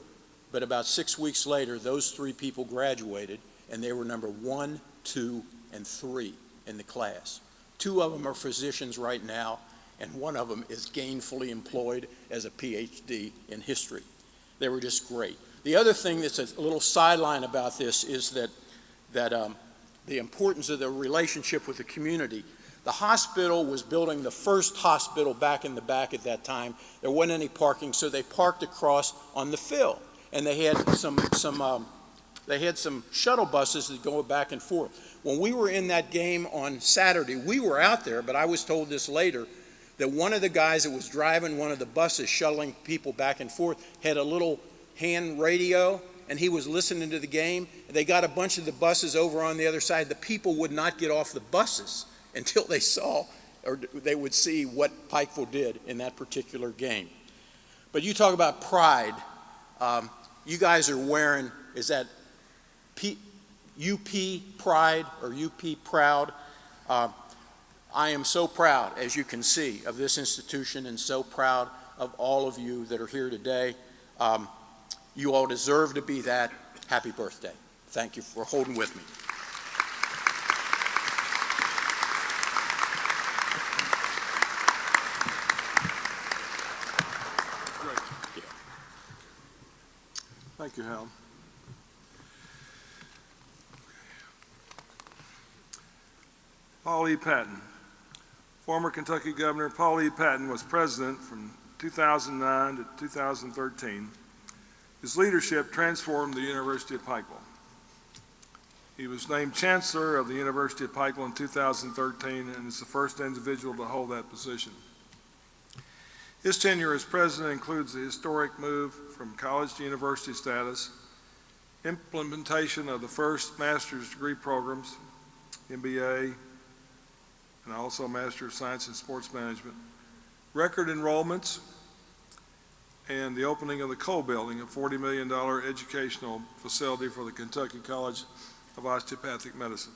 but about 6 weeks later, those 3 people graduated, and they were number 1, 2, and 3 in the class. 2 of them are physicians right now, and 1 of them is gainfully employed as a PhD in history. They were just great. The other thing that's a little sideline about this is that the importance of the relationship with the community. The hospital was building the first hospital back in the back at that time. There wasn't any parking, so they parked across on the fill. And they had some shuttle buses that go back and forth. When we were in that game on Saturday, we were out there, but I was told this later, that one of the guys that was driving one of the buses shuttling people back and forth had a little hand radio, and he was listening to the game. They got a bunch of the buses over on the other side. The people would not get off the buses until they saw, or they would see what Pikeville did in that particular game. But you talk about pride. You guys are wearing, is that UP Pride or UP Proud? I am so proud, as you can see, of this institution and so proud of all of you that are here today. You all deserve to be that. Happy birthday. Thank you for holding with me. Thank you, Hal. Paul E. Patton. Former Kentucky Governor Paul E. Patton was president from 2009 to 2013. His leadership transformed the University of Pikeville. He was named Chancellor of the University of Pikeville in 2013 and is the first individual to hold that position. His tenure as president includes the historic move from college to university status, implementation of the first master's degree programs, MBA, and also Master of Science in Sports Management, record enrollments, and the opening of the Cole Building, a $40 million educational facility for the Kentucky College of Osteopathic Medicine.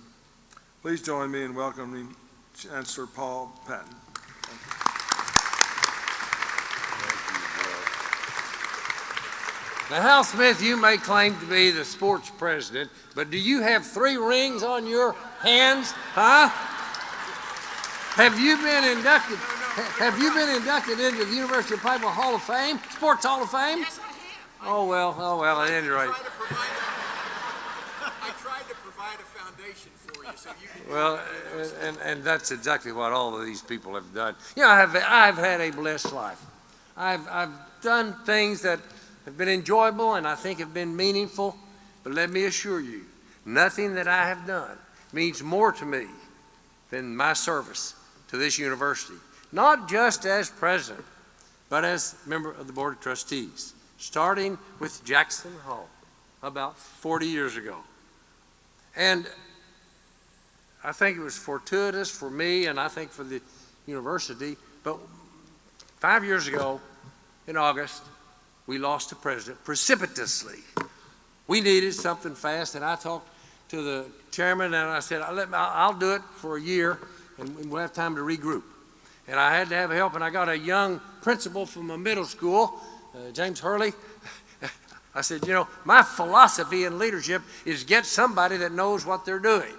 Please join me in welcoming Chancellor Paul Patton. Thank you. Now, Hal Smith, you may claim to be the sports president, but do you have 3 rings on your hands? Huh? Have you been inducted? Have you been inducted into the University of Pikeville Hall of Fame, Sports Hall of Fame? Yes, I have. Oh well. At any rate. I tried to provide a foundation for you so you can. Well, and that's exactly what all of these people have done. You know, I've had a blessed life. I've done things that have been enjoyable and I think have been meaningful. But let me assure you, nothing that I have done means more to me than my service to this university. Not just as president, but as member of the Board of Trustees, starting with Jackson Hall about 40 years ago. And I think it was fortuitous for me and I think for the university, but 5 years ago in August, we lost the president precipitously. We needed something fast, and I talked to the chairman and I said, I'll do it for a year and we'll have time to regroup. And I had to have help, and I got a young principal from a middle school, James Hurley. I said, you know, my philosophy in leadership is get somebody that knows what they're doing.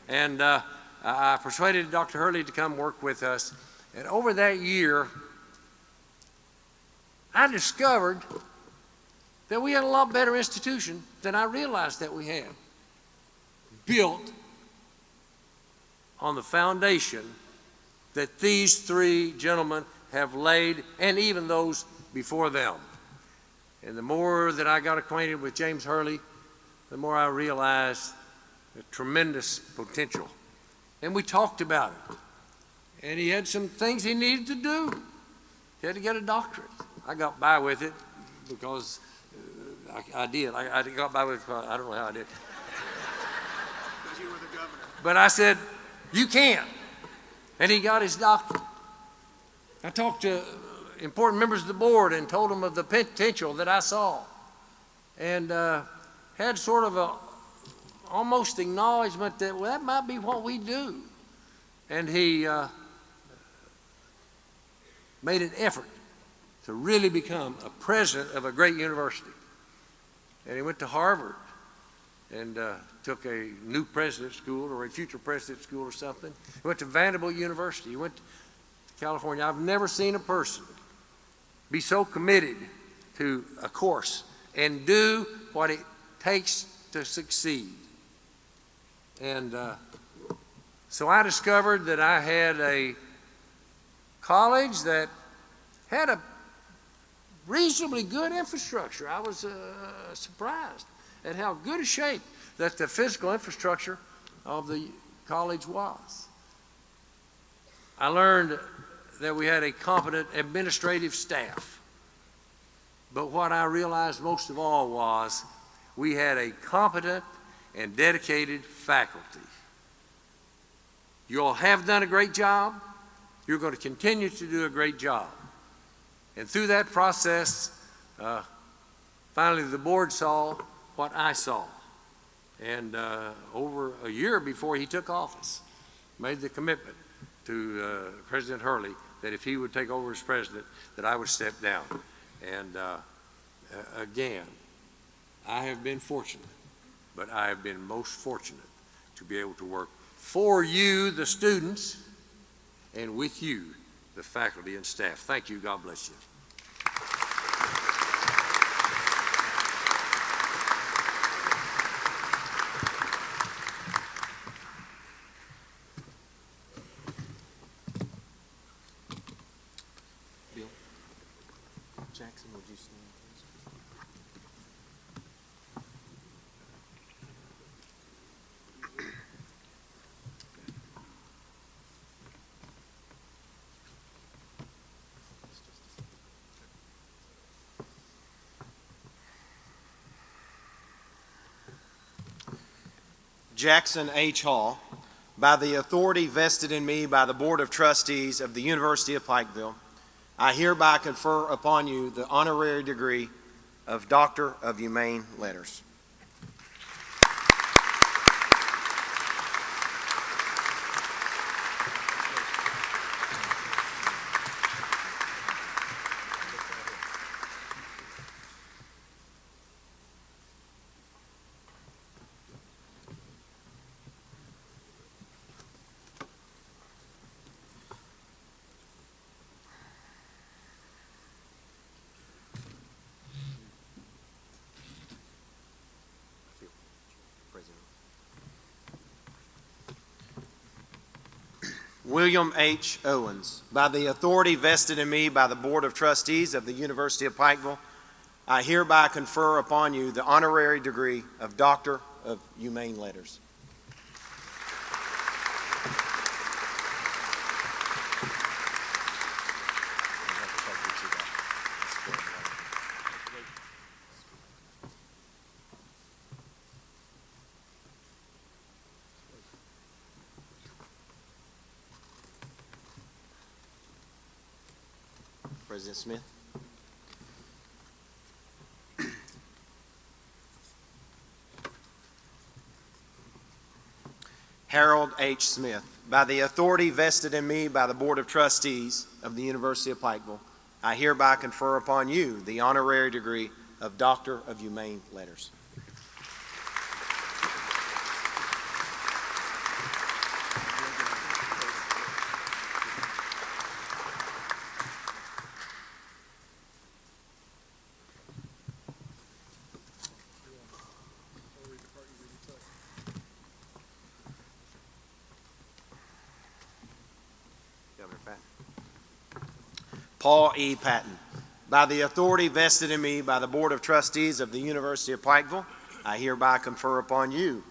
And I persuaded Dr. Hurley to come work with us. And over that year, I discovered that we had a lot better institution than I realized that we had. Built on the foundation that these 3 gentlemen have laid, and even those before them. And the more that I got acquainted with James Hurley, the more I realized the tremendous potential. And we talked about it. And he had some things he needed to do. He had to get a doctorate. I got by with it because I did. I got by with it. I don't know how I did. Because you were the governor. But I said, you can't. And he got his doctorate. I talked to important members of the board and told them of the potential that I saw. And had sort of a almost acknowledgement that, well, that might be what we do. And he made an effort to really become a president of a great university. And he went to Harvard and took a new president school or a future president school or something. He went to Vanderbilt University. He went to California. I've never seen a person be so committed to a course and do what it takes to succeed. And so I discovered that I had a college that had a reasonably good infrastructure. I was surprised at how good a shape that the physical infrastructure of the college was. I learned that we had a competent administrative staff. But what I realized most of all was we had a competent and dedicated faculty. You all have done a great job. You're going to continue to do a great job. And through that process, finally the board saw what I saw. And over a year before he took office, made the commitment to President Hurley that if he would take over as president, that I would step down. And again, I have been fortunate, but I have been most fortunate to be able to work for you, the students, and with you, the faculty and staff. Thank you. God bless you. Bill, Jackson, would you stand, please? Jackson H. Hall, by the authority vested in me by the Board of Trustees of the University of Pikeville, I hereby confer upon you the honorary degree of Doctor of Humane Letters. William H. Owens. By the authority vested in me by the Board of Trustees of the University of Pikeville, I hereby confer upon you the honorary degree of Doctor of Humane Letters. President Smith. Harold H. Smith. By the authority vested in me by the Board of Trustees of the University of Pikeville, I hereby confer upon you the honorary degree of Doctor of Humane Letters. Governor Patton. Paul E. Patton. By the authority vested in me by the Board of Trustees of the University of Pikeville, I hereby confer upon you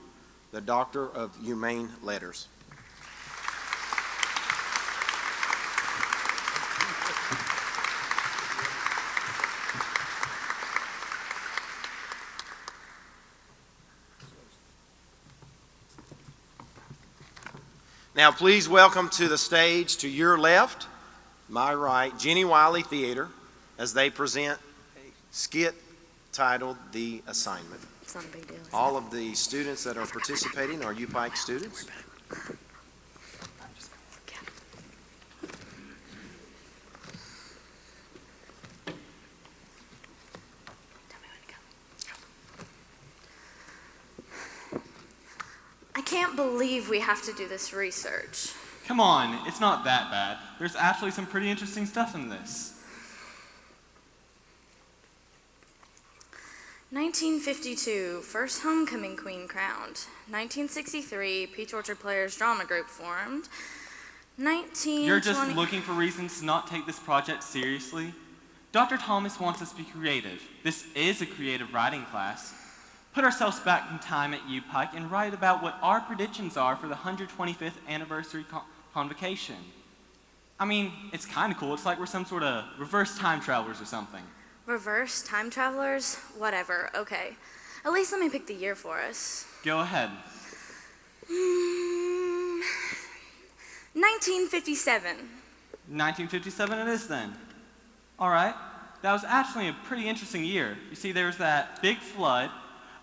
the Doctor of Humane Letters. Now please welcome to the stage to your left, my right, Jenny Wiley Theater, as they present a skit titled The Assignment. It's not a big deal. All of the students that are participating are UPIKE students. I can't believe we have to do this research. Come on, it's not that bad. There's actually some pretty interesting stuff in this. 1952, first homecoming queen crowned. 1963, Peach Orchard Players Drama Group formed. You're just looking for reasons to not take this project seriously? Dr. Thomas wants us to be creative. This is a creative writing class. Put ourselves back in time at UPIKE and write about what our predictions are for the 125th anniversary Convocation. I mean, it's kind of cool. It's like we're some sort of reverse time travelers or something. Reverse time travelers? Whatever, okay. At least let me pick the year for us. Go ahead. 1957. 1957 it is then. All right. That was actually a pretty interesting year. You see, there was that big flood.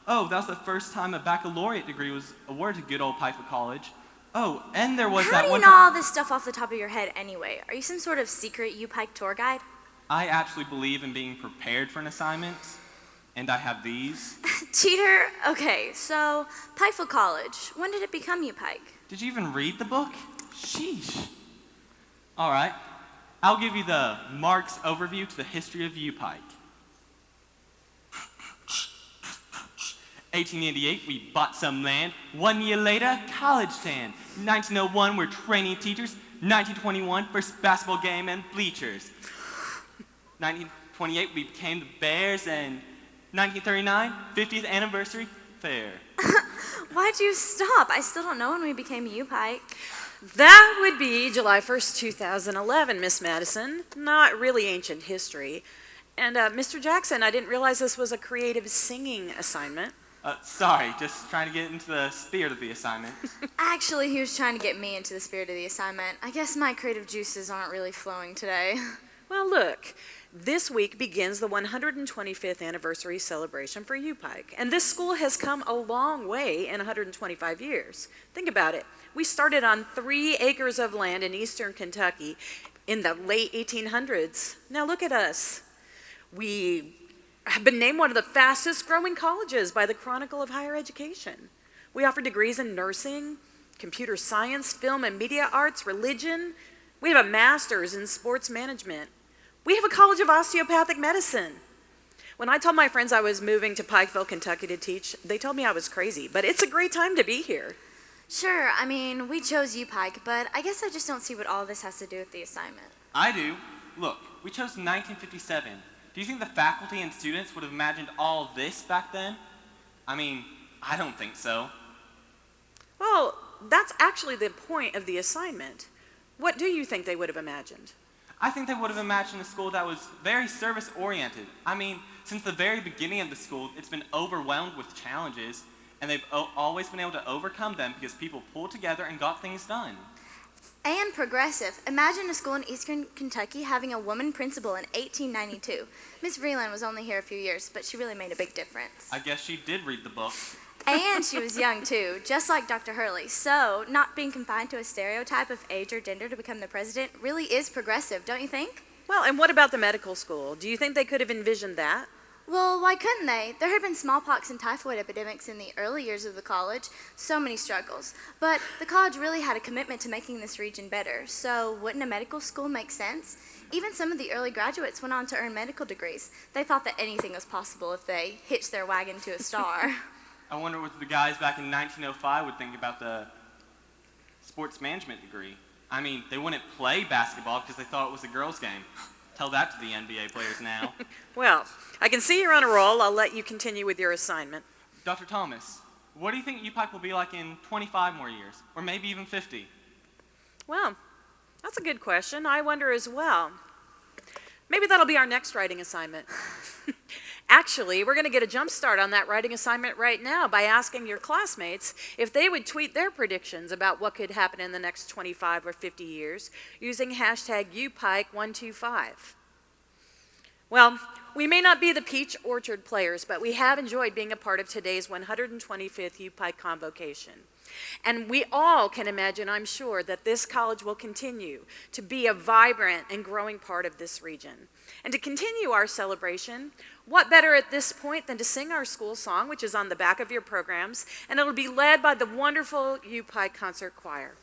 Oh, that was the first time a baccalaureate degree was awarded to good old Pikeville College. Oh, and there was How that do one you know all this stuff off the top of your head anyway? Are you some sort of secret UPIKE tour guide? I actually believe in being prepared for an assignment, and I have these. Cheater? Okay, so Pikeville College. When did it become UPIKE? Did you even read the book? Sheesh. All right. I'll give you the Mark's overview to the history of UPIKE. 1888, we bought some land. 1 year later, college tan. 1901, we're training teachers. 1921, first basketball game and bleachers. 1928, we became the Bears, and 1939, 50th anniversary fair. Why'd you stop? I still don't know when we became UPIKE. That would be July 1st, 2011, Miss Madison. Not really ancient history. And Mr. Jackson, I didn't realize this was a creative singing assignment. Sorry, just trying to get into the spirit of the assignment. Actually, he was trying to get me into the spirit of the assignment. I guess my creative juices aren't really flowing today. Well, look, this week begins the 125th anniversary celebration for UPIKE. And this school has come a long way in 125 years. Think about it. We started on 3 acres of land in eastern Kentucky in the late 1800s. Now look at us. We have been named one of the fastest growing colleges by the Chronicle of Higher Education. We offer degrees in nursing, computer science, film and media arts, religion. We have a master's in sports management. We have a college of osteopathic medicine. When I told my friends I was moving to Pikeville, Kentucky to teach, they told me I was crazy, but it's a great time to be here. Sure, I mean, we chose UPIKE, but I guess I just don't see what all this has to do with the assignment. I do. Look, we chose 1957. Do you think the faculty and students would have imagined all this back then? I mean, I don't think so. Well, that's actually the point of the assignment. What do you think they would have imagined? I think they would have imagined a school that was very service-oriented. I mean, since the very beginning of the school, it's been overwhelmed with challenges, and they've always been able to overcome them because people pulled together and got things done. And progressive. Imagine a school in eastern Kentucky having a woman principal in 1892. Miss Vreeland was only here a few years, but she really made a big difference. I guess she did read the book. And she was young, too, just like Dr. Hurley. So, not being confined to a stereotype of age or gender to become the president really is progressive, don't you think? Well, and what about the medical school? Do you think they could have envisioned that? Well, why couldn't they? There had been smallpox and typhoid epidemics in the early years of the college, so many struggles. But the college really had a commitment to making this region better, so wouldn't a medical school make sense? Even some of the early graduates went on to earn medical degrees. They thought that anything was possible if they hitched their wagon to a star. I wonder what the guys back in 1905 would think about the sports management degree. I mean, they wouldn't play basketball because they thought it was a girls' game. Tell that to the NBA players now. Well, I can see you're on a roll. I'll let you continue with your assignment. Dr. Thomas, what do you think UPIKE will be like in 25 more years, or maybe even 50? Well, that's a good question. I wonder as well. Maybe that'll be our next writing assignment. Actually, we're going to get a jump start on that writing assignment right now by asking your classmates if they would tweet their predictions about what could happen in the next 25 or 50 years using hashtag UPIKE125. Well, we may not be the Peach Orchard players, but we have enjoyed being a part of today's 125th UPIKE Convocation. And we all can imagine, I'm sure, that this college will continue to be a vibrant and growing part of this region. And to continue our celebration, what better at this point than to sing our school song, which is on the back of your programs, and it'll be led by the wonderful UPIKE Concert Choir.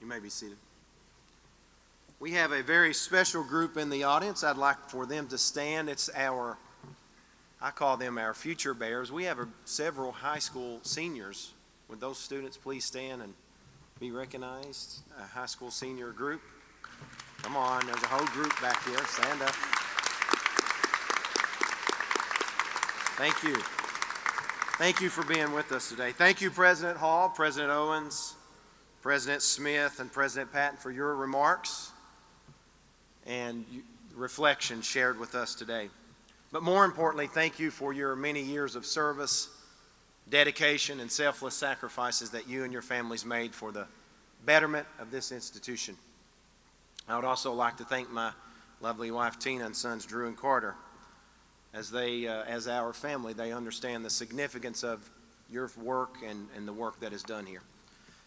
You may be seated. We have a very special group in the audience. I'd like for them to stand. It's our I call them our future bears. We have several high school seniors. Would those students please stand and be recognized? A high school senior group. Come on, there's a whole group back here. Stand up. Thank you. Thank you for being with us today. Thank you, President Hall, President Owens, President Smith, and President Patton for your remarks and reflection shared with us today. But more importantly, thank you for your many years of service, dedication, and selfless sacrifices that you and your families made for the betterment of this institution. I would also like to thank my lovely wife Tina and sons Drew and Carter. As our family, they understand the significance of your work and the work that is done here.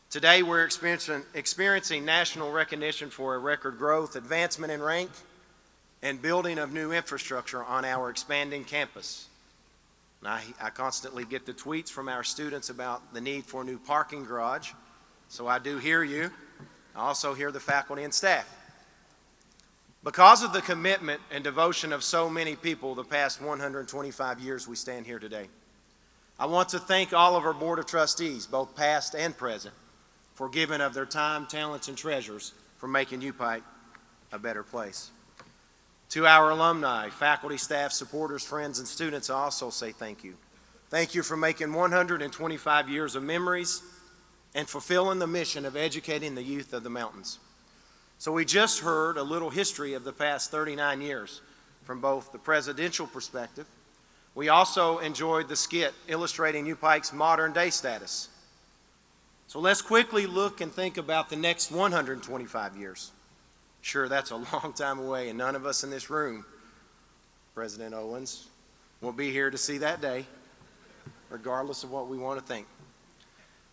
Today we're experiencing national recognition for a record growth, advancement in rank, and building of new infrastructure on our expanding campus. Now, I constantly get the tweets from our students about the need for a new parking garage, so I do hear you. I also hear the faculty and staff. Because of the commitment and devotion of so many people the past 125 years we stand here today, I want to thank all of our Board of Trustees, both past and present, for giving of their time, talents, and treasures for making UPIKE a better place. To our alumni, faculty, staff, supporters, friends, and students, I also say thank you. Thank you for making 125 years of memories and fulfilling the mission of educating the youth of the mountains. So we just heard a little history of the past 39 years from both the presidential perspective. We also enjoyed the skit illustrating UPIKE's modern day status. So let's quickly look and think about the next 125 years. Sure, that's a long time away, and none of us in this room, President Owens, will be here to see that day, regardless of what we want to think.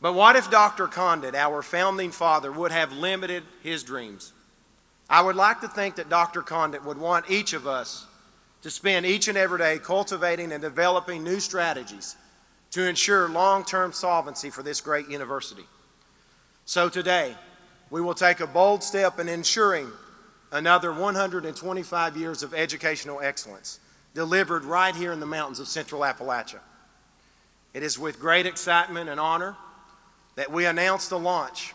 But what if Dr. Condit, our founding father, would have limited his dreams? I would like to think that Dr. Condit would want each of us to spend each and every day cultivating and developing new strategies to ensure long-term solvency for this great university. So today, we will take a bold step in ensuring another 125 years of educational excellence delivered right here in the mountains of Central Appalachia. It is with great excitement and honor that we announce the launch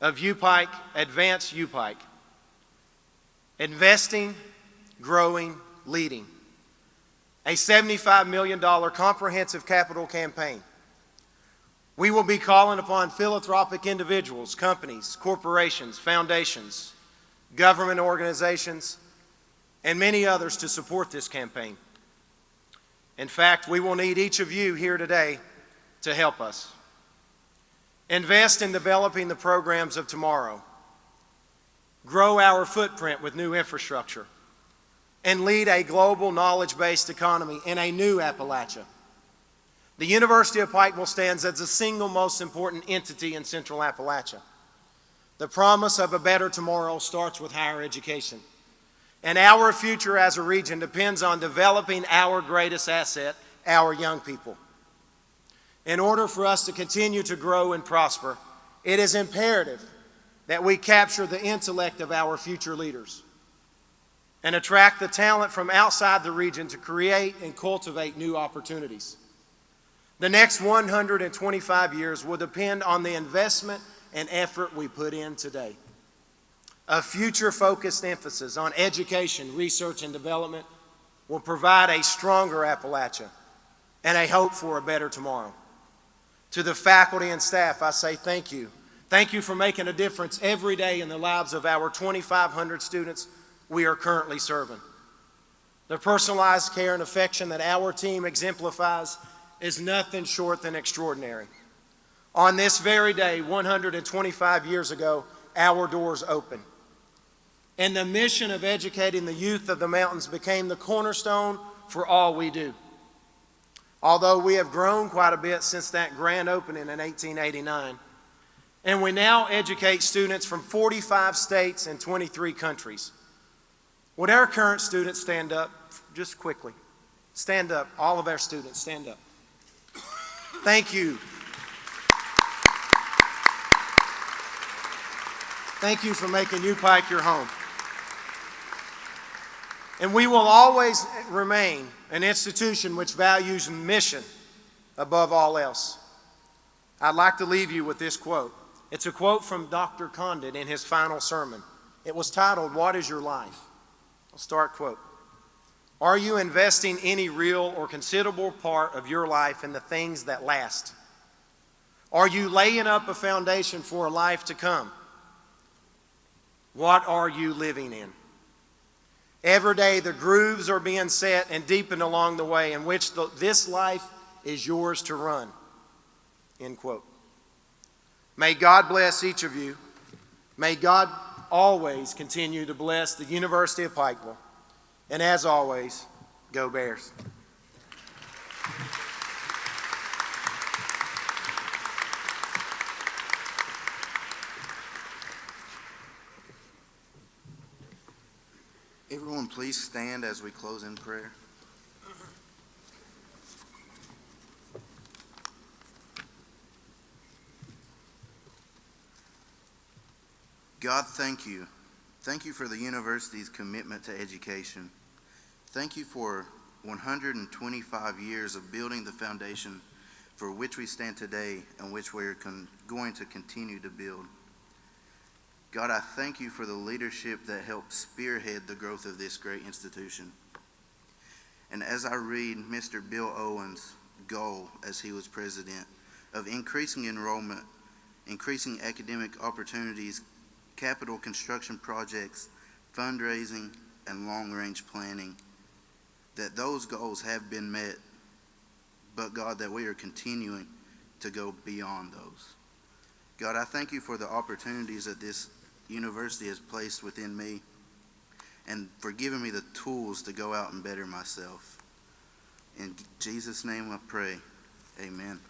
of UPIKE, Advanced UPIKE, Investing, Growing, Leading, a $75 million comprehensive capital campaign. We will be calling upon philanthropic individuals, companies, corporations, foundations, government organizations, and many others to support this campaign. In fact, we will need each of you here today to help us. Invest in developing the programs of tomorrow, grow our footprint with new infrastructure, and lead a global knowledge-based economy in a new Appalachia. The University of Pikeville stands as the single most important entity in Central Appalachia. The promise of a better tomorrow starts with higher education, and our future as a region depends on developing our greatest asset, our young people. In order for us to continue to grow and prosper, it is imperative that we capture the intellect of our future leaders and attract the talent from outside the region to create and cultivate new opportunities. The next 125 years will depend on the investment and effort we put in today. A future-focused emphasis on education, research, and development will provide a stronger Appalachia and a hope for a better tomorrow. To the faculty and staff, I say thank you. Thank you for making a difference every day in the lives of our 2,500 students we are currently serving. The personalized care and affection that our team exemplifies is nothing short than extraordinary. On this very day, 125 years ago, our doors opened, and the mission of educating the youth of the mountains became the cornerstone for all we do. Although we have grown quite a bit since that grand opening in 1889, and we now educate students from 45 states and 23 countries. Would our current students stand up just quickly? Stand up, all of our students, stand up. Thank you. Thank you for making UPIKE your home. And we will always remain an institution which values mission above all else. I'd like to leave you with this quote. It's a quote from Dr. Condit in his final sermon. It was titled, "What is Your Life?" I'll start quote. Are you investing any real or considerable part of your life in the things that last? Are you laying up a foundation for a life to come? What are you living in? Every day the grooves are being set and deepened along the way in which this life is yours to run. End quote. May God bless each of you. May God always continue to bless the University of Pikeville. And as always, go Bears. Everyone, please stand as we close in prayer. God, thank you. Thank you for the university's commitment to education. Thank you for 125 years of building the foundation for which we stand today and which we're going to continue to build. God, I thank you for the leadership that helped spearhead the growth of this great institution. And as I read Mr. Bill Owen's goal as he was president of increasing enrollment, increasing academic opportunities, capital construction projects, fundraising, and long-range planning, that those goals have been met, but God, that we are continuing to go beyond those. God, I thank you for the opportunities that this university has placed within me and for giving me the tools to go out and better myself. In Jesus' name I pray, amen.